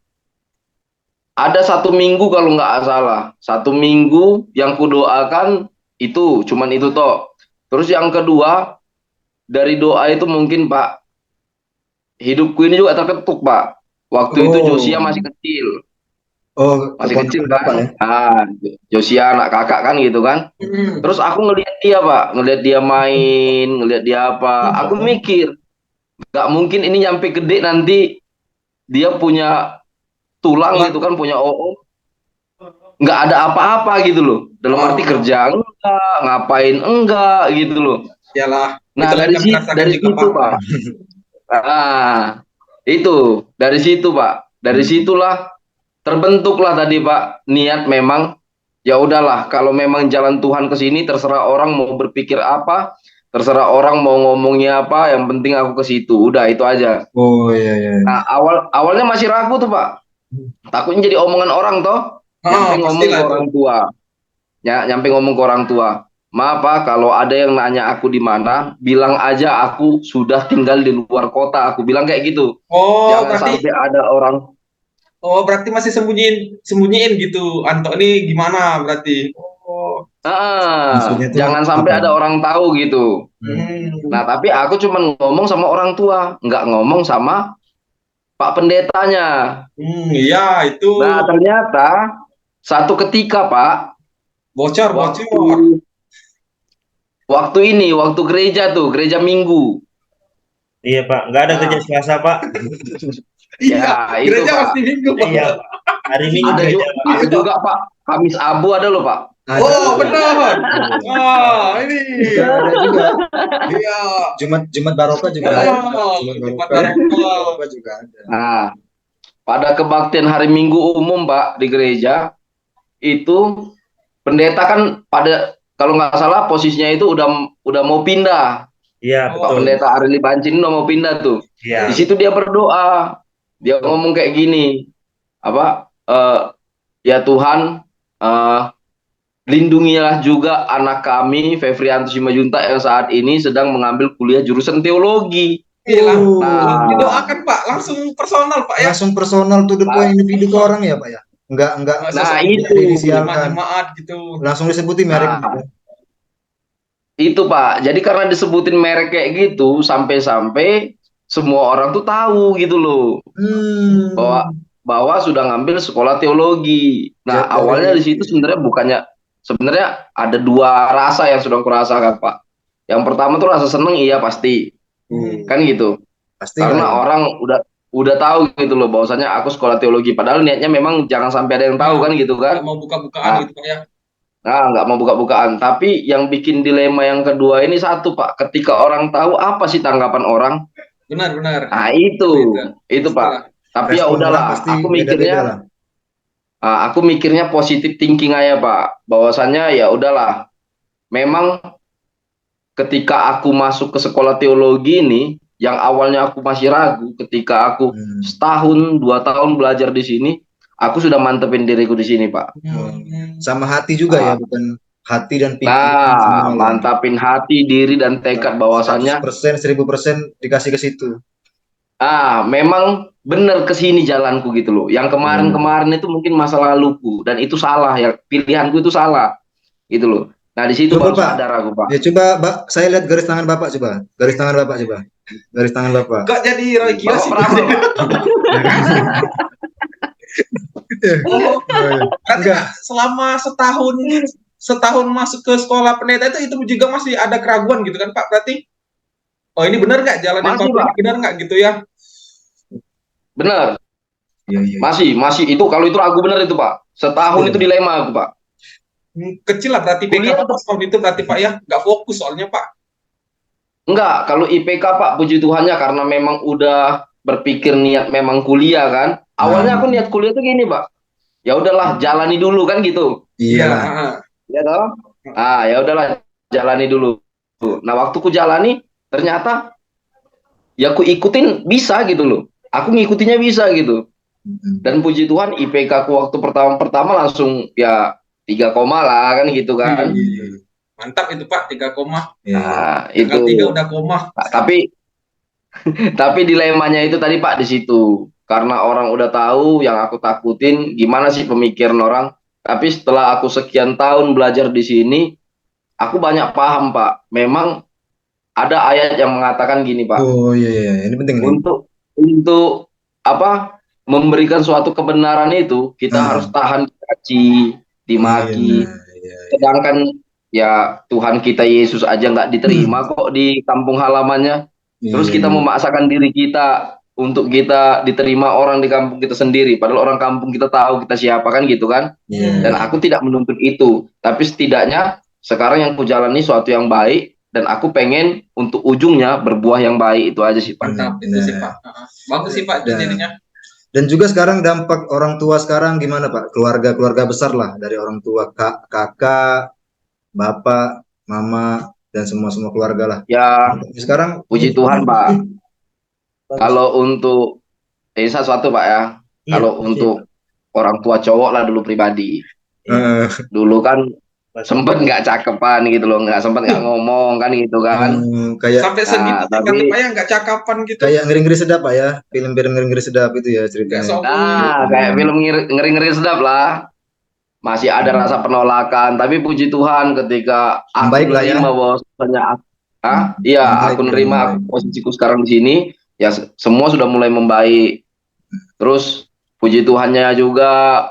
ada 1 minggu kalau nggak salah, 1 minggu yang kudoakan itu cuman itu toh. Terus yang kedua dari doa itu mungkin Pak hidupku ini juga terketuk Pak. Waktu itu Josia masih kecil. Masih kecil kan? Josia anak kakak kan gitu kan. Terus aku ngelihat dia Pak, ngelihat dia main, ngelihat dia apa. Aku mikir, nggak mungkin ini nyampe gede nanti dia punya tulang gitu kan, punya nggak ada apa-apa gitu loh. Dalam arti kerja enggak, ngapain enggak gitu loh. Yalah. Nah dari situ Pak. Itu dari situ Pak. Dari situlah terbentuklah tadi Pak niat memang ya udahlah kalau memang jalan Tuhan ke sini terserah orang mau berpikir apa, terserah orang mau ngomongnya apa, yang penting aku ke situ. Udah itu aja. Iya. Nah, awalnya masih ragu tuh Pak. Takutnya jadi omongan orang toh. Nyampe ngomong ke orang tua. Ya, nyampe ngomong ke orang tua. Maaf Pak, kalau ada yang nanya aku di mana, bilang aja aku sudah tinggal di luar kota. Aku bilang kayak gitu. Jangan sampai ada orang. Berarti masih sembunyiin gitu. Anto ini gimana berarti? Jangan sampai ada orang tahu gitu. Nah, tapi aku cuma ngomong sama orang tua, nggak ngomong sama Pak Pendetanya. Iya, itu. Nah, ternyata satu ketika Pak, bocor. Waktu gereja tuh, gereja Minggu. Iya Pak, nggak ada kerja Selasa Pak. Iya, gereja pasti Minggu Pak. Iya, hari Minggu ada juga Pak, Kamis Abu ada loh Pak. Benar. Ini. Ada juga. Iya. Jumat Barokah juga ada. Jumat Barokah juga ada. Nah, pada kebaktian hari Minggu umum Pak di gereja itu pendeta kan kalau nggak salah posisinya itu udah mau pindah. Iya, Pak Pendeta Arili Bancin udah mau pindah tuh. Iya. Di situ dia berdoa. Dia ngomong kayak gini. Ya Tuhan, lindungilah juga anak kami Fevrianto Simajuntak yang saat ini sedang mengambil kuliah jurusan teologi. Didoakan Pak, langsung personal Pak ya. Langsung personal to the point, individu ke orang ya Pak ya. Enggak. Nah itu jemaat gitu. Langsung disebutin merek. Itu Pak. Jadi karena disebutin merek kayak gitu, sampai-sampai semua orang tuh tahu gitu loh, bahwa sudah ngambil sekolah teologi. Nah awalnya di situ sebenarnya ada dua rasa yang sudah kurasakan Pak. Yang pertama tuh rasa seneng, iya pasti, kan gitu. Pasti karena orang udah tahu gitu loh bahwasanya aku sekolah teologi. Padahal niatnya memang jangan sampai ada yang tahu kan gitu kan. Nggak mau buka-bukaan gitu Pak ya. Nah, nggak mau buka-bukaan. Tapi yang bikin dilema yang kedua ini satu Pak. Ketika orang tahu, apa sih tanggapan orang? Benar. Nah itu Pak. Tapi ya udahlah. Aku mikirnya positif thinking aja Pak. Bahwasannya ya udahlah. Memang ketika aku masuk ke sekolah teologi ini, yang awalnya aku masih ragu, ketika aku setahun 2 tahun belajar di sini, aku sudah mantepin diriku di sini Pak. Sama hati juga ya, bukan hati dan pikiran. Mantapin hati, diri dan tekad bahwasannya 100%, 1000% dikasih ke situ. Memang benar ke sini jalanku gitu loh. Yang kemarin itu mungkin masa laluku dan itu salah ya, pilihanku itu salah gitu loh. Nah, di situ Coba baru Pak, sadar aku, Pak. ya coba saya lihat garis tangan Bapak coba. Garis tangan Bapak coba. Garis tangan Bapak. Kok jadi Roy Bapak Kiyoshi? berapa, Pak? Oh, berarti Enggak. Kak, selama setahun masuk ke sekolah pendeta itu juga masih ada keraguan gitu kan Pak? Berarti oh ini benar nggak jalan yang Masih, Bapak Pak. ini benar nggak gitu ya? Benar. Iya, iya. Masih itu kalau itu ragu benar itu, Pak. Setahun itu dilema aku, Pak. Kecil lah berarti PK Kuliah Bapak setahun itu berarti Pak ya, nggak fokus soalnya Pak. Enggak, kalau IPK, Pak, puji Tuhannya karena memang udah berpikir niat memang kuliah kan. Awalnya aku niat kuliah tuh gini, Pak. Ya udahlah, jalani dulu kan gitu. Iya. Ya toh? Ah, ya udahlah, jalani dulu. Nah, waktu ku jalani ternyata ya aku ikutin bisa gitu loh. Aku ngikutinya bisa gitu. Dan puji Tuhan IPK ku waktu pertama langsung ya 3 koma lah kan gitu kan. Mantap itu Pak, 3 koma. Nah, Tinggal itu. 3 udah koma. Nah, tapi dilemanya itu tadi Pak di situ. Karena orang udah tahu yang aku takutin gimana sih pemikiran orang. Tapi setelah aku sekian tahun belajar di sini, aku banyak paham Pak. Memang ada ayat yang mengatakan gini Pak. Oh iya, ini penting nih. Untuk apa? Memberikan suatu kebenaran itu kita harus tahan dicaci, dimaki. Sedangkan ya Tuhan kita Yesus aja nggak diterima kok di kampung halamannya. Terus kita memaksakan diri kita untuk kita diterima orang di kampung kita sendiri. Padahal orang kampung kita tahu kita siapa kan gitu kan. Dan aku tidak menuntut itu. Tapi setidaknya sekarang yang aku jalani suatu yang baik. Dan aku pengen untuk ujungnya berbuah yang baik. Itu aja sih Pak. Mantap, itu sih Pak. Bagus sih Pak jadinya. Dan juga sekarang dampak orang tua sekarang gimana Pak? Keluarga besar lah. Dari orang tua, kakak, bapak, mama, dan semua keluarga lah. Ya, sekarang puji Tuhan Pak. Kalau untuk ini sesuatu Pak ya. Kalau untuk orang tua cowok lah dulu pribadi. Dulu kan sempet nggak cakepan gitu loh, nggak ngomong kan gitu kan. Kayak sampai segitu tapi Pak ya nggak cakapan gitu. Kayak ngeri-ngeri sedap Pak ya. Film-film ngeri-ngeri sedap itu ya ceritanya. Nah, kayak film ngeri-ngeri sedap lah. Masih ada rasa penolakan, tapi puji Tuhan ketika aku menerima bahwasanya aku nerima posisiku sekarang di sini, ya semua sudah mulai membaik. Terus puji Tuhannya juga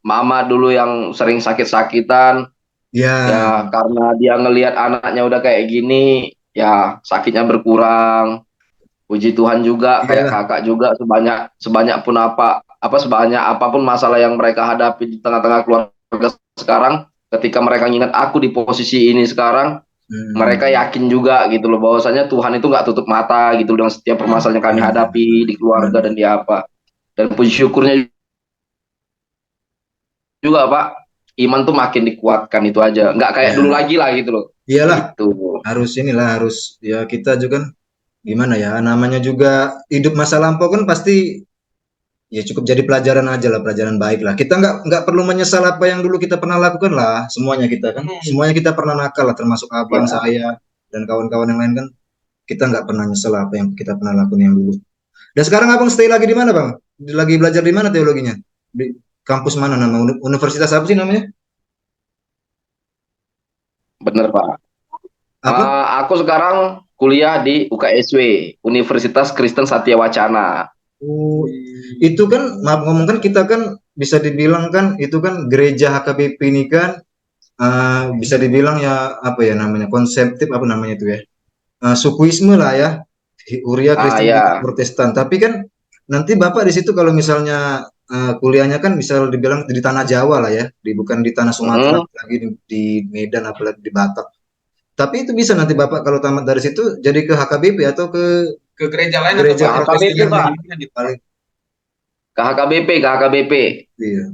mama dulu yang sering sakit-sakitan, ya karena dia ngelihat anaknya udah kayak gini, ya sakitnya berkurang. Puji Tuhan juga kayak kakak juga sebanyak apapun masalah yang mereka hadapi di tengah-tengah keluarga sekarang, ketika mereka ingat aku di posisi ini sekarang, mereka yakin juga gitu loh bahwasanya Tuhan itu nggak tutup mata gitu dengan setiap permasalahan yang kami hadapi di keluarga dan di apa. Dan puji syukurnya juga Pak, iman tuh makin dikuatkan itu aja, nggak kayak dulu lagi lah gitu loh. Iyalah, gitu. harus ya kita juga kan gimana ya, namanya juga hidup masa lampau kan pasti ya cukup jadi pelajaran aja lah, pelajaran baik lah. Kita nggak perlu menyesal apa yang dulu kita pernah lakukan lah, semuanya kita kan, semuanya kita pernah nakal lah, termasuk abang saya dan kawan-kawan yang lain kan, kita nggak pernah nyesel apa yang kita pernah lakukan yang dulu. Dan sekarang abang stay lagi di mana bang? Lagi belajar di mana teologinya? Di kampus mana, nama universitas apa sih namanya? Bener Pak. Aku sekarang kuliah di UKSW, Universitas Kristen Satya Wacana. Itu kan, maaf ngomong kan, kita kan bisa dibilang kan itu kan gereja HKBP ini kan bisa dibilang ya apa ya namanya, konseptif apa namanya itu ya, sukuisme lah ya, Huria Kristen Protestan. Tapi kan nanti bapak di situ kalau misalnya kuliahnya kan bisa dibilang di tanah Jawa lah ya, bukan di tanah Sumatera lagi di Medan apalagi di Batak. Tapi itu bisa nanti bapak kalau tamat dari situ jadi ke HKBP atau ke gereja lain, gereja atau HKBP Pak. Ke HKBP. Iya.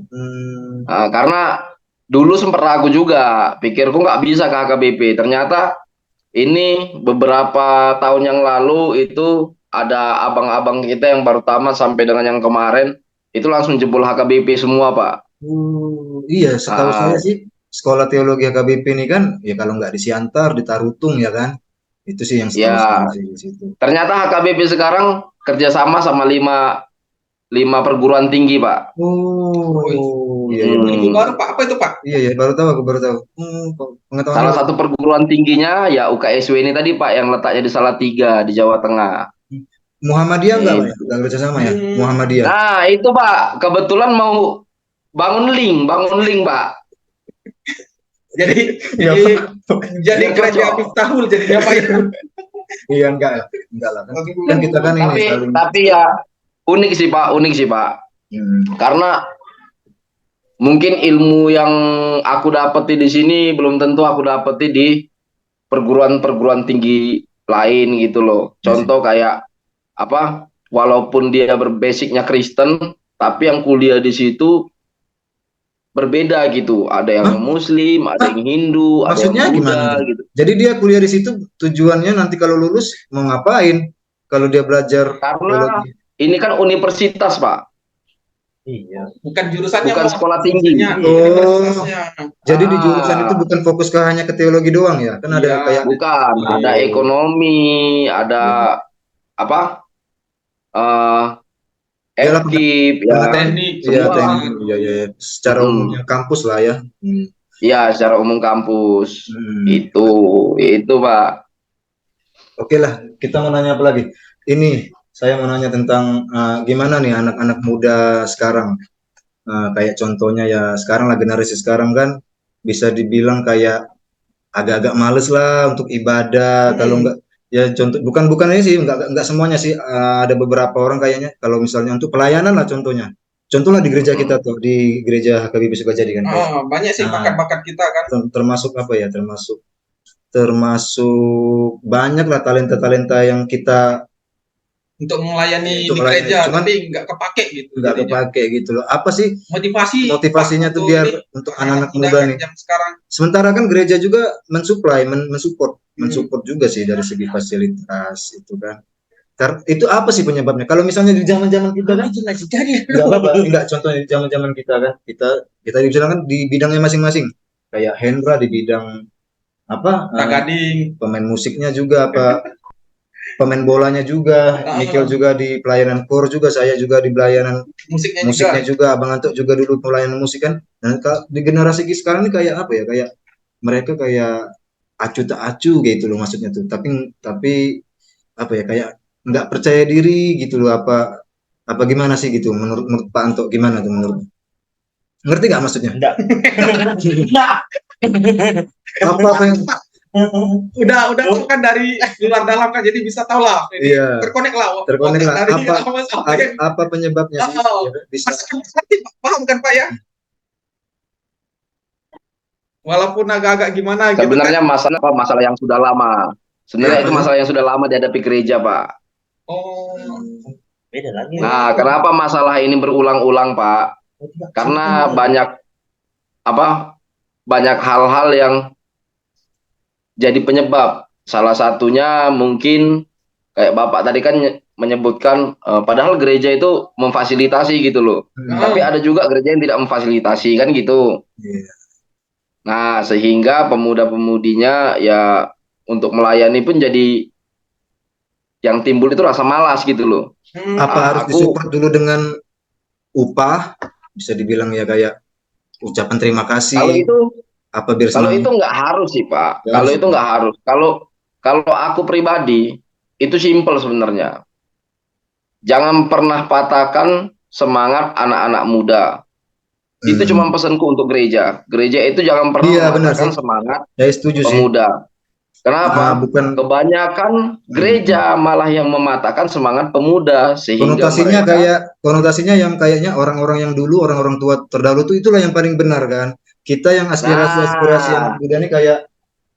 Karena dulu sempat ragu juga, pikirku nggak bisa ke HKBP. Ternyata ini beberapa tahun yang lalu itu ada abang-abang kita yang baru tamat sampai dengan yang kemarin itu langsung jebol HKBP semua Pak. Iya, setahu saya sih sekolah teologi HKBP ini kan ya kalau nggak di Siantar, di Tarutung ya kan, itu sih yang setahu saya di situ. Ternyata HKBP sekarang kerjasama sama 5 perguruan tinggi, Pak. Oh, iya, iya. Ilmu baru Pak, apa itu Pak? Iya, iya, baru tahu, aku baru tahu. Pengetahuan Salah baru. satu perguruan tingginya ya UKSW ini tadi, Pak, yang letaknya di Salatiga di Jawa Tengah. Muhammadiyah enggak, Pak? Ini. Enggak kerja sama ya? Muhammadiyah. Nah, itu Pak, kebetulan mau bangun link, Pak. Jadi Iya, jadi Iya, gereja cocok. Miftahul jadi apa itu? Iya, enggak lah. Kan kita kan ini saling. Tapi ya unik sih, Pak. Karena mungkin ilmu yang aku dapeti di sini belum tentu aku dapeti di perguruan tinggi lain gitu loh. Contoh kayak apa? Walaupun dia berbasicnya Kristen, tapi yang kuliah di situ berbeda gitu. Ada yang Muslim, ada yang Hindu, ada yang Maksudnya Buddha gimana? gitu. Jadi dia kuliah di situ tujuannya nanti kalau lulus mau ngapain? Kalau dia belajar Karena teologi. ini kan universitas, Pak. Iya. Bukan jurusannya, Bukan Pak. sekolah tinggi. Universitasnya. Jadi di jurusan itu bukan fokus hanya ke teologi doang ya? Kan ada Iya. kayak Bukan, ada ekonomi, ada apa? Ekip, ya, teknik, iya, semua. teknik, iya. Secara umumnya kampus lah ya. Ya, secara umum kampus. Itu, Pak. Oke lah, kita mau nanya apa lagi? Ini saya mau nanya tentang gimana nih anak-anak muda sekarang. Kayak contohnya ya sekarang lah, generasi sekarang kan bisa dibilang kayak agak-agak males lah untuk ibadah. Kalau enggak ya contoh bukan ini sih, enggak semuanya sih. Ada beberapa orang kayaknya kalau misalnya untuk pelayanan lah contohnya. Contohlah di gereja kita tuh, di gereja HKBP Sukajadi kan. Banyak sih bakat-bakat kita kan. Termasuk apa ya? Termasuk banyak lah talenta-talenta yang kita untuk melayani untuk di gereja, cuman tapi nggak kepake gitu. Nggak kepake gitu loh. Apa sih motivasinya Pak, tuh biar untuk anak-anak muda nih? Sekarang. Sementara kan gereja juga mensuplai, mensupport juga sih dari segi fasilitas itu kan. Itu apa sih penyebabnya? Kalau misalnya di zaman-zaman kita kan nggak apa-apa, enggak, contohnya di zaman-zaman kita kan kita dibilang di bidangnya masing-masing. Kayak Hendra di bidang apa? Gading, pemain musiknya juga apa? Pemain bolanya juga, Mikel juga di pelayanan kor juga, saya juga di pelayanan musiknya juga, Abang Anto juga dulu pelayanan musik kan. Dan di generasi sekarang ini kayak apa ya? Kayak mereka kayak acu tak acu gitu loh maksudnya tuh. Tapi apa ya, kayak nggak percaya diri gitu loh, apa gimana sih gitu menurut Pak Anto, gimana tuh menurut? Ngerti nggak maksudnya? Enggak. apa yang udah bukan dari luar dalam kan, jadi bisa tahu lah. Iya. Terkonek lah. Apa penyebabnya sih? Bisa. Paham kan Pak ya? Walaupun agak-agak gimana. Sebenarnya gitu kan? masalah yang sudah lama. Sebenarnya itu masalah yang sudah lama dihadapi gereja, Pak. Beda lagi. Nah, kenapa masalah ini berulang-ulang, Pak? Karena banyak hal-hal yang jadi penyebab. Salah satunya mungkin kayak Bapak tadi kan menyebutkan padahal gereja itu memfasilitasi gitu loh. Tapi ada juga gereja yang tidak memfasilitasi kan gitu. Nah, sehingga pemuda-pemudinya ya untuk melayani pun jadi yang timbul itu rasa malas gitu loh. Apa harus disupport dulu dengan upah? Bisa dibilang ya kayak ucapan terima kasih. Kalau itu nggak harus sih Pak. Kalau itu nggak harus. Kalau aku pribadi itu simpel sebenarnya. Jangan pernah patahkan semangat anak-anak muda. Itu cuma pesanku untuk gereja. Gereja itu jangan pernah patahkan semangat pemuda. Kenapa? Kebanyakan gereja malah yang mematahkan semangat pemuda, sehingga konotasinya yang kayaknya orang-orang yang dulu, orang-orang tua terdahulu itu itulah yang paling benar kan. Kita yang aspirasi yang muda ini kayak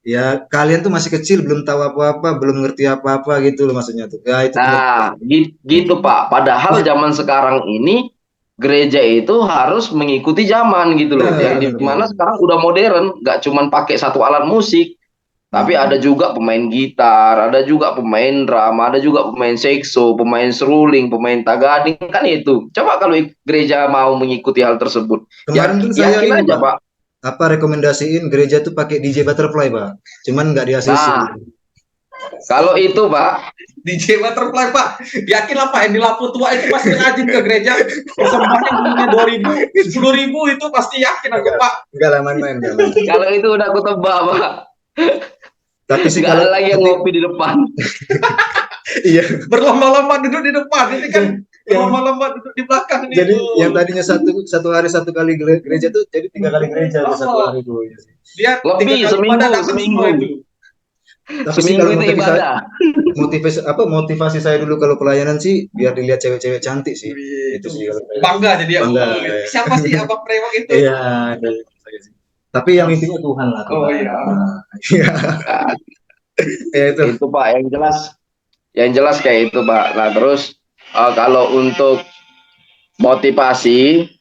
ya kalian tuh masih kecil, belum tahu apa-apa, belum ngerti apa-apa gitu loh maksudnya tuh. Ya, itu gitu Pak. Padahal zaman sekarang ini gereja itu harus mengikuti zaman gitu loh. Yang dimana sekarang udah modern, nggak cuma pakai satu alat musik. Tapi ada juga pemain gitar, ada juga pemain drum, ada juga pemain sekso, pemain seruling, pemain tagading, kan itu. Coba kalau gereja mau mengikuti hal tersebut. Kemarin tuh saya ini aja, Pak. Apa rekomendasiin gereja tuh pakai DJ Butterfly, Pak. Cuman nggak di ACC. Kalau itu Pak, DJ Butterfly Pak, yakinlah Pak yang di lampu tua itu pasti rajin ke gereja, persembahannya minumnya 2.000, 10.000 itu pasti yakin aku Pak. Enggak lah main-main. kalau itu udah aku tebak Pak. Tapi sih Nggak kalau ada lagi yang ngopi di depan. iya. Berlomba-lomba duduk di depan, ini kan berlomba-lomba duduk di belakang nih. Jadi yang tadinya satu hari satu kali gereja tuh jadi 3 kali gereja tuh satu hari tuh. Dia Lebih, 3 kali seminggu, pada datang seminggu. semua itu. Tapi sih Seminggu kalau itu ibadah. motivasi saya dulu kalau pelayanan sih biar dilihat cewek-cewek cantik sih. Itu sih kalau saya. Bangga jadi ya. Bangga. Siapa sih abang brewok itu? Iya, saya sih. Tapi yang intinya Tuhan lah. Oh iya. Iya. Ya itu. Itu Pak yang jelas kayak itu Pak. Nah terus kalau untuk motivasi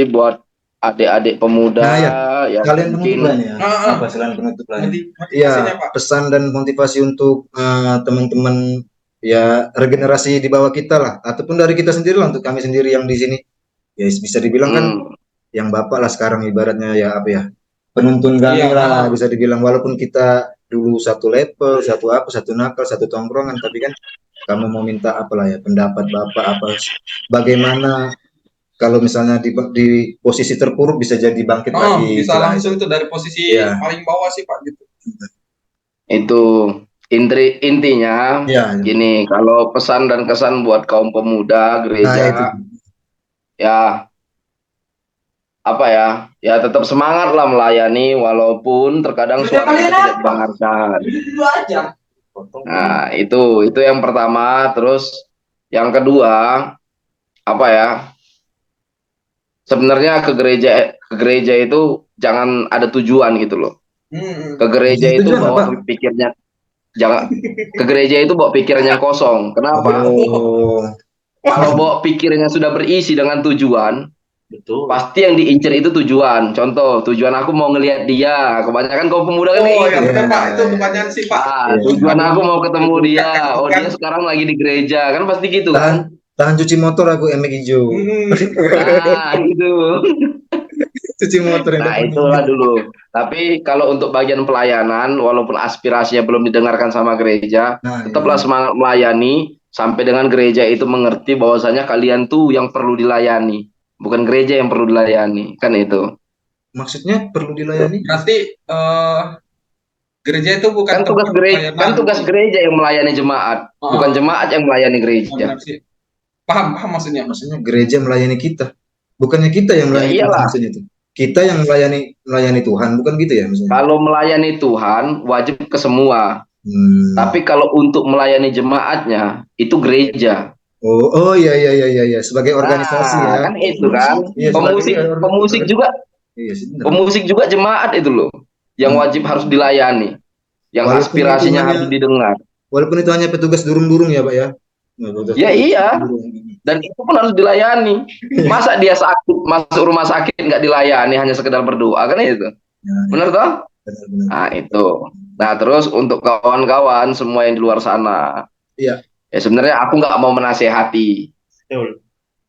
buat adik-adik pemuda Nah, ya. yang Kalian mungkin penutup ya. Apa selain penutup lain? Iya, Iya, pesan dan motivasi untuk teman-teman ya regenerasi di bawah kita lah, ataupun dari kita sendiri lah untuk kami sendiri yang di sini. Ya bisa dibilang kan yang bapak lah sekarang ibaratnya ya apa ya penuntun kami lah bisa dibilang walaupun kita dulu satu level, satu nakal, satu tongkrongan, tapi kan kamu mau minta apalah ya pendapat bapak apa bagaimana kalau misalnya di posisi terpuruk bisa jadi bangkit lagi. Bisa langsung itu dari posisi paling bawah sih Pak gitu. Itu intinya gini, kalau pesan dan kesan buat kaum pemuda gereja ya apa ya tetap semangat lah melayani walaupun terkadang suara kita tidak didengarkan. Nah itu yang pertama. Terus yang kedua apa ya, sebenarnya ke gereja itu jangan ada tujuan gitu loh. Ke gereja itu bawa pikirnya ke gereja itu bawa pikirnya kosong. Kenapa? Kalau bawa pikirnya sudah berisi dengan tujuan, betul. Pasti yang diincar itu tujuan. Contoh, tujuan aku mau ngelihat dia. Kebanyakan kaum pemuda kan ya benar Pak, itu kebanyakan sih Pak. Tujuan aku mau ketemu dia. Oh, dia sekarang lagi di gereja. Kan pasti gitu kan. Tahan cuci motor aku emek hijau. Nah, gitu. Cuci motor. Nah, itulah dulu. Tapi kalau untuk bagian pelayanan, walaupun aspirasinya belum didengarkan sama gereja, tetaplah semangat melayani sampai dengan gereja itu mengerti bahwasanya kalian tuh yang perlu dilayani, bukan gereja yang perlu dilayani. Kan itu. Maksudnya perlu dilayani? Berarti gereja itu bukan tugas gereja yang melayani jemaat, bukan jemaat yang melayani gereja. Paham maksudnya gereja melayani kita, bukannya kita yang melayani Tuhan, maksudnya itu kita yang melayani Tuhan, bukan gitu ya maksudnya. Kalau melayani Tuhan wajib ke semua, tapi kalau untuk melayani jemaatnya itu gereja. Oh iya sebagai organisasi ya kan itu kan. Pemusik juga pemusik juga jemaat itu loh yang wajib harus dilayani, yang walaupun aspirasinya harus didengar, walaupun itu hanya petugas durung-durung ya Pak ya. Ya iya, dan itu pun harus dilayani. Masa dia sakit masuk rumah sakit nggak dilayani, hanya sekedar berdoa kan itu? Benar toh? Nah itu. Nah terus untuk kawan-kawan semua yang di luar sana, ya sebenarnya aku nggak mau menasehati.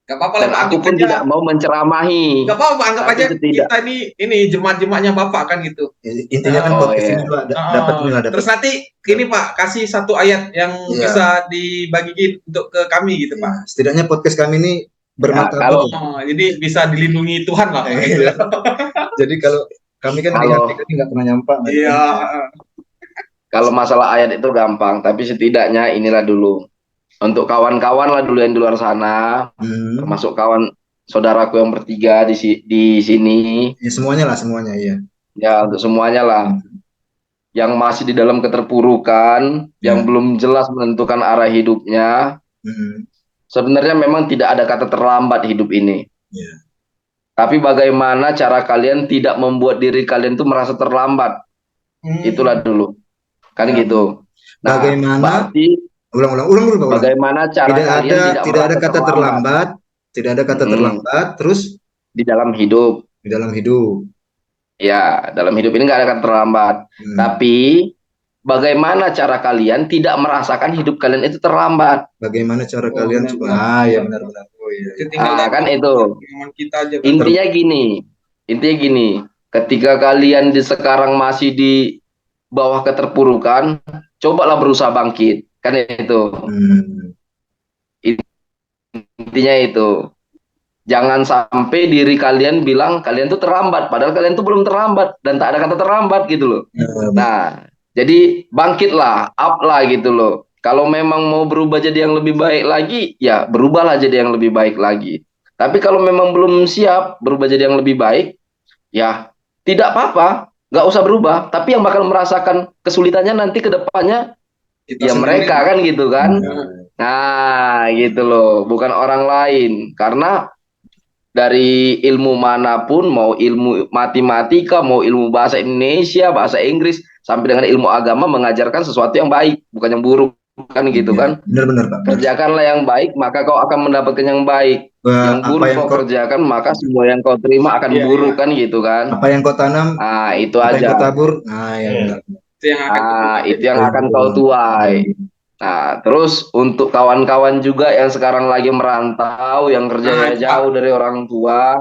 Gak apa-apa lah. Dan aku pun tidak mau menceramahi. Gak apa-apa, anggap aja kita ini jemaat-jemaatnya Bapak kan gitu. Intinya kan podcast ini Pak dapat. Terus nanti ini Pak kasih satu ayat yang bisa dibagiin untuk ke kami gitu Pak. Setidaknya podcast kami ini bermanfaat. Jadi bisa dilindungi Tuhan lah. Jadi kalau kami kan nggak pernah nyampak. Iya. Kalau masalah ayat itu gampang, tapi setidaknya inilah dulu. Untuk kawan-kawan lah dulu yang di luar sana, termasuk kawan saudaraku yang bertiga di sini. Ya, semuanya iya. Ya untuk semuanya lah. Yang masih di dalam keterpurukan, yang belum jelas menentukan arah hidupnya. Sebenarnya memang tidak ada kata terlambat hidup ini. Tapi bagaimana cara kalian tidak membuat diri kalian tuh merasa terlambat? Itulah dulu. Kan gitu. Nah, bagaimana ulang dulu Pak. Bagaimana cara kalian tidak ada kata terlambat, terus di dalam hidup. Ya, dalam hidup ini nggak ada kata terlambat. Tapi bagaimana cara kalian tidak merasakan hidup kalian itu terlambat? Bagaimana cara kalian coba? Ya benar-benar. Kan itu. Intinya gini. Ketika kalian sekarang masih di bawah keterpurukan, cobalah berusaha bangkit. Kan itu. Intinya itu. Jangan sampai diri kalian bilang kalian tuh terlambat, padahal kalian tuh belum terlambat dan tak ada kata terlambat gitu loh. Nah, jadi bangkitlah, up lah gitu loh. Kalau memang mau berubah jadi yang lebih baik lagi, ya berubahlah jadi yang lebih baik lagi. Tapi kalau memang belum siap berubah jadi yang lebih baik, ya tidak apa-apa, nggak usah berubah. Tapi yang bakal merasakan kesulitannya nanti ke depannya, ya mereka kan gitu kan. Nah, gitu loh, bukan orang lain. Karena dari ilmu manapun, mau ilmu matematika, mau ilmu bahasa Indonesia, bahasa Inggris, sampai dengan ilmu agama mengajarkan sesuatu yang baik, bukan yang buruk, kan gitu kan? Benar-benar Pak. Kerjakanlah yang baik, maka kau akan mendapatkan yang baik. Yang buruk kau kerjakan, maka semua yang kau terima akan buruk, kan gitu kan? Apa yang kau tanam, nah itu apa aja. yang kau tabur, nah ya. Itu yang akan kau tuai. Nah, terus untuk kawan-kawan juga yang sekarang lagi merantau, yang kerjanya jauh dari orang tua,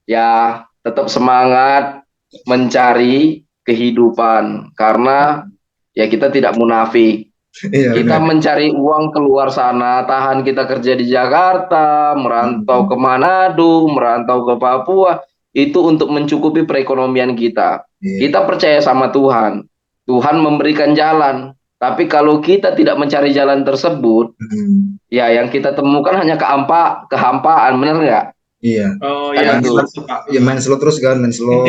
ya tetap semangat mencari kehidupan, karena ya kita tidak munafik. Kita mencari uang keluar sana, tahan kita kerja di Jakarta, merantau ke Manado, merantau ke Papua, itu untuk mencukupi perekonomian kita. Kita percaya sama Tuhan. Tuhan memberikan jalan. Tapi kalau kita tidak mencari jalan tersebut, ya yang kita temukan hanya kehampaan, benar nggak? Iya. Oh iya, ya main slot terus kan, main slot.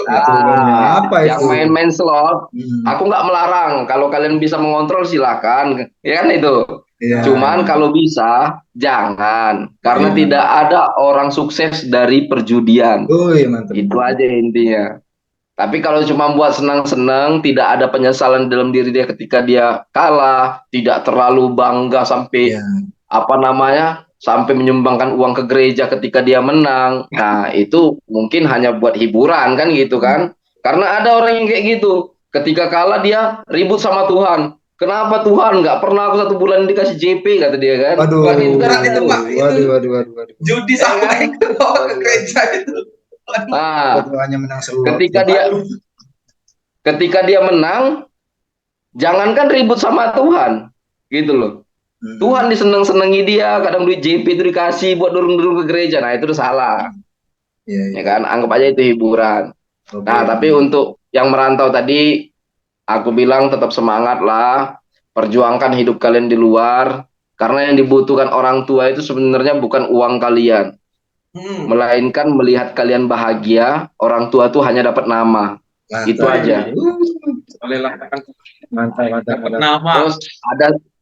Apa itu? Yang main slot, aku nggak melarang. Kalau kalian bisa mengontrol silakan, ya kan itu. Cuman kalau bisa jangan, karena tidak ada orang sukses dari perjudian. Itu aja intinya. Tapi kalau cuma buat senang-senang, tidak ada penyesalan dalam diri dia ketika dia kalah, tidak terlalu bangga sampai sampai menyumbangkan uang ke gereja ketika dia menang. Nah, itu mungkin hanya buat hiburan kan gitu kan. Karena ada orang yang kayak gitu. Ketika kalah dia ribut sama Tuhan. Kenapa Tuhan nggak pernah aku 1 bulan dikasih JP, kata dia kan. Waduh. Judi sama ke gereja itu. Nah, ketika dia menang, jangankan ribut sama Tuhan, gitu loh. Tuhan diseneng-senengi dia, kadang duit JP itu dikasih buat dorong-dorong ke gereja. Nah, itu udah salah. Ya kan, anggap aja itu hiburan. Nah, tapi untuk yang merantau tadi, aku bilang tetap semangat lah, perjuangkan hidup kalian di luar, karena yang dibutuhkan orang tua itu sebenarnya bukan uang kalian. Melainkan melihat kalian bahagia, orang tua tuh hanya dapat nama. Itu aja. Nama. Terus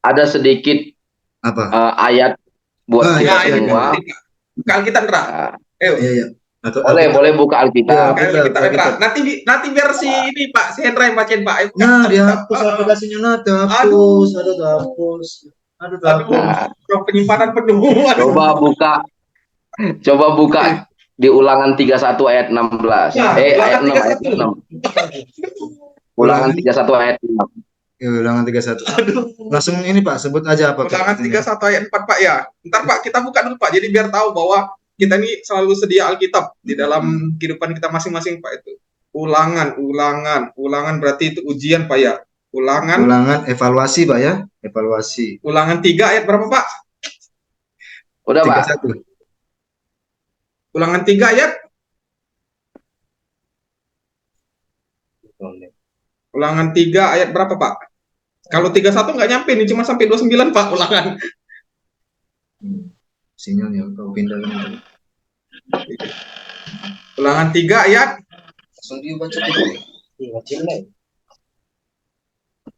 ada sedikit ayat buat kita semua. Buka Alkitab, Ra. Boleh buka Alkitab. Nanti biar si ini Pak, si Hendra yang bacain Pak. Nah, dihapus aplikasinya, hapus. Aduh, penyimpanan penuh. Coba buka di Ulangan 31 ayat 16. Ayat 6 ayat 6. Ulangan 31 ayat 6. Ulangan 31. Langsung ini Pak, sebut aja apa? Ulangan 31 ayat 4 Pak ya. Ntar Pak, kita buka dulu Pak. Jadi biar tahu bahwa kita ini selalu sedia Alkitab di dalam kehidupan kita masing-masing Pak itu. Ulangan berarti itu ujian Pak ya. Ulangan evaluasi Pak ya. Evaluasi. Ulangan 3 ayat berapa Pak? Udah Pak. Ulangan 3 ayat. Ulangan 3 ayat berapa Pak? Kalau 31 nggak nyampe nih, cuma sampai 29 Pak ulangan. Sinyalnya kau pindah lagi. Ulangan 3 ayat. Langsung dibaca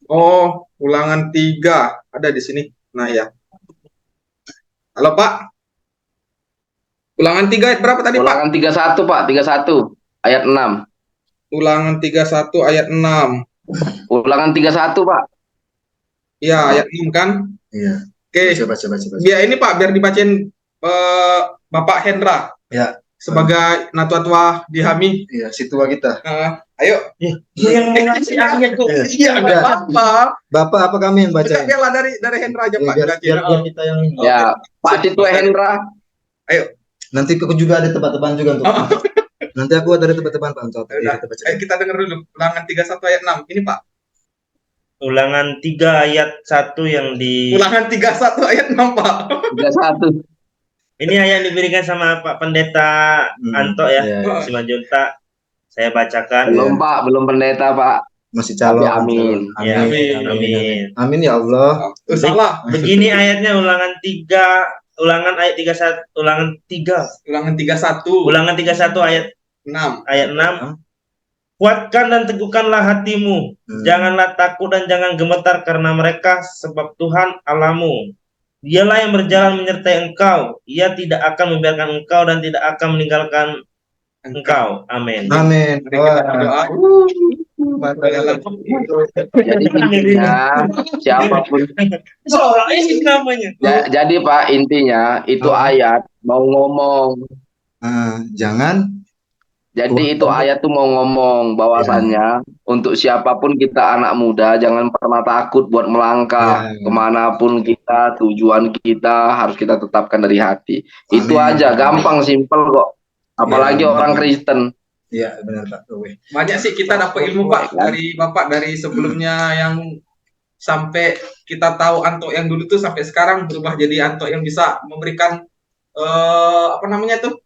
Oh, Ulangan 3 ada di sini. Nah ya. Halo Pak. Ulangan 3 ayat berapa tadi Pak? Ulangan 31 Pak, 31 ayat 6. Ulangan 31 ayat 6. Ulangan 31 Pak. Iya, ayat 6 kan? Iya. Oke. Baca. Biar ini Pak, biar dibacain Bapak Hendra. Ya. Sebagai natua-tua di HAMI. Iya, si tua kita. Ayo. Yang ngasih ayat kok. Iya, Bapak. Bapak apa kami yang baca? Biarlah dari Hendra aja Pak. Biar kita yang ya, Pak Titua Hendra. Ayo. Nanti juga ada tebak-tebakan juga untuk. Nanti aku ada tebak-tebakan Pak untuk Udah. Kita dengar dulu Ulangan 31 ayat 6. Ini Pak. Ulangan 3 ayat 1 yang di Ulangan 31 ayat 6 Pak. 31. ini ayat yang diberikan sama Pak Pendeta Anto ya, Iya. Simanjuntak. Saya bacakan. Belum Pak, belum pendeta Pak. Masih calon. Tapi amin. Ya, Amin. amin. Amin ya Allah. Salah. Begini ayatnya Ulangan ayat 31, Ulangan 3. Ulangan 31 Ulangan 31 ayat 6. 6. Kuatkan dan teguhkanlah hatimu. Janganlah takut dan jangan gemetar karena mereka, sebab Tuhan Allahmu, Dialah yang berjalan menyertai engkau. Ia tidak akan membiarkan engkau dan tidak akan meninggalkan engkau. Amin. Amin. Kita berdoa. Jadi intinya siapapun. Ini namanya. Jadi Pak, intinya itu ayat mau ngomong. Jangan. Jadi itu ayat tuh mau ngomong bahwasannya untuk siapapun kita anak muda jangan pernah takut buat melangkah kemanapun kita, tujuan kita harus kita tetapkan dari hati. Itu aja, gampang, simpel kok. Apalagi orang Kristen. Iya benar Pak. Banyak sih kita dapat ilmu Pak dari Bapak, dari sebelumnya yang sampai kita tahu Anto yang dulu tuh sampai sekarang berubah jadi Anto yang bisa memberikan apa namanya tuh,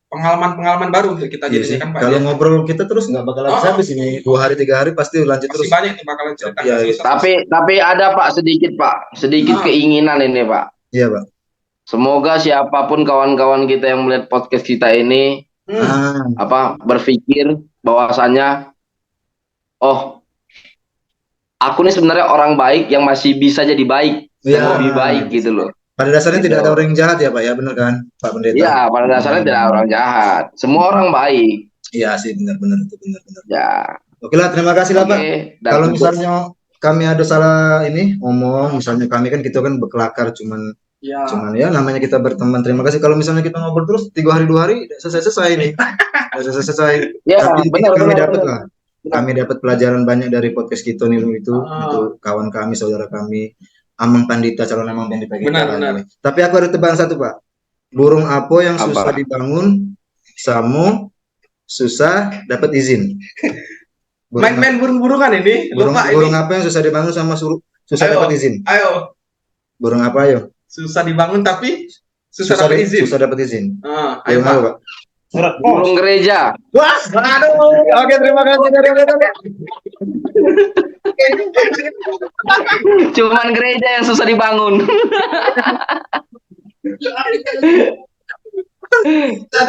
pengalaman-pengalaman baru untuk kita jadikan Pak. Kalau ngobrol kita terus nggak bakal habis ini 2 hari 3 hari pasti lanjut terus. Banyak yang bakalan cerita. Tapi ada Pak sedikit keinginan ini Pak. Iya Pak. Semoga siapapun kawan-kawan kita yang melihat podcast kita ini berpikir bahwasannya aku ini sebenarnya orang baik yang masih bisa jadi baik, lebih baik gitu loh. Pada dasarnya tidak ada orang yang jahat ya Pak ya, benar kan Pak Pendeta? Iya, pada dasarnya tidak ada orang jahat. Semua orang baik. Iya sih, benar-benar itu benar. Ya. Oke lah, terima kasih lah Pak. Kalau misalnya kami ada salah ini ngomong, misalnya kami kan kita kan berkelakar cuman ya namanya kita berteman. Terima kasih. Kalau misalnya kita ngobrol terus 3 hari 2 hari selesai nih. selesai. Ya, tapi benar, kami dapat lah. Kami dapat pelajaran banyak dari podcast kita nih itu kawan kami, saudara kami. Amang Pandita, calon Amang Pandita kita. Benar. Tapi aku ada tebakan satu Pak. Burung apa yang susah dibangun, Samo susah dapat izin. Main-main burung-burungan ini. Burung apa yang susah dibangun sama susah dapat izin? Ayo. Burung apa ayo? Susah dibangun tapi susah dapat izin. Susah dapat izin. Ayo Pak. Burung gereja. Wah, aduh. Oke, terima kasih dari Cuman gereja yang susah dibangun.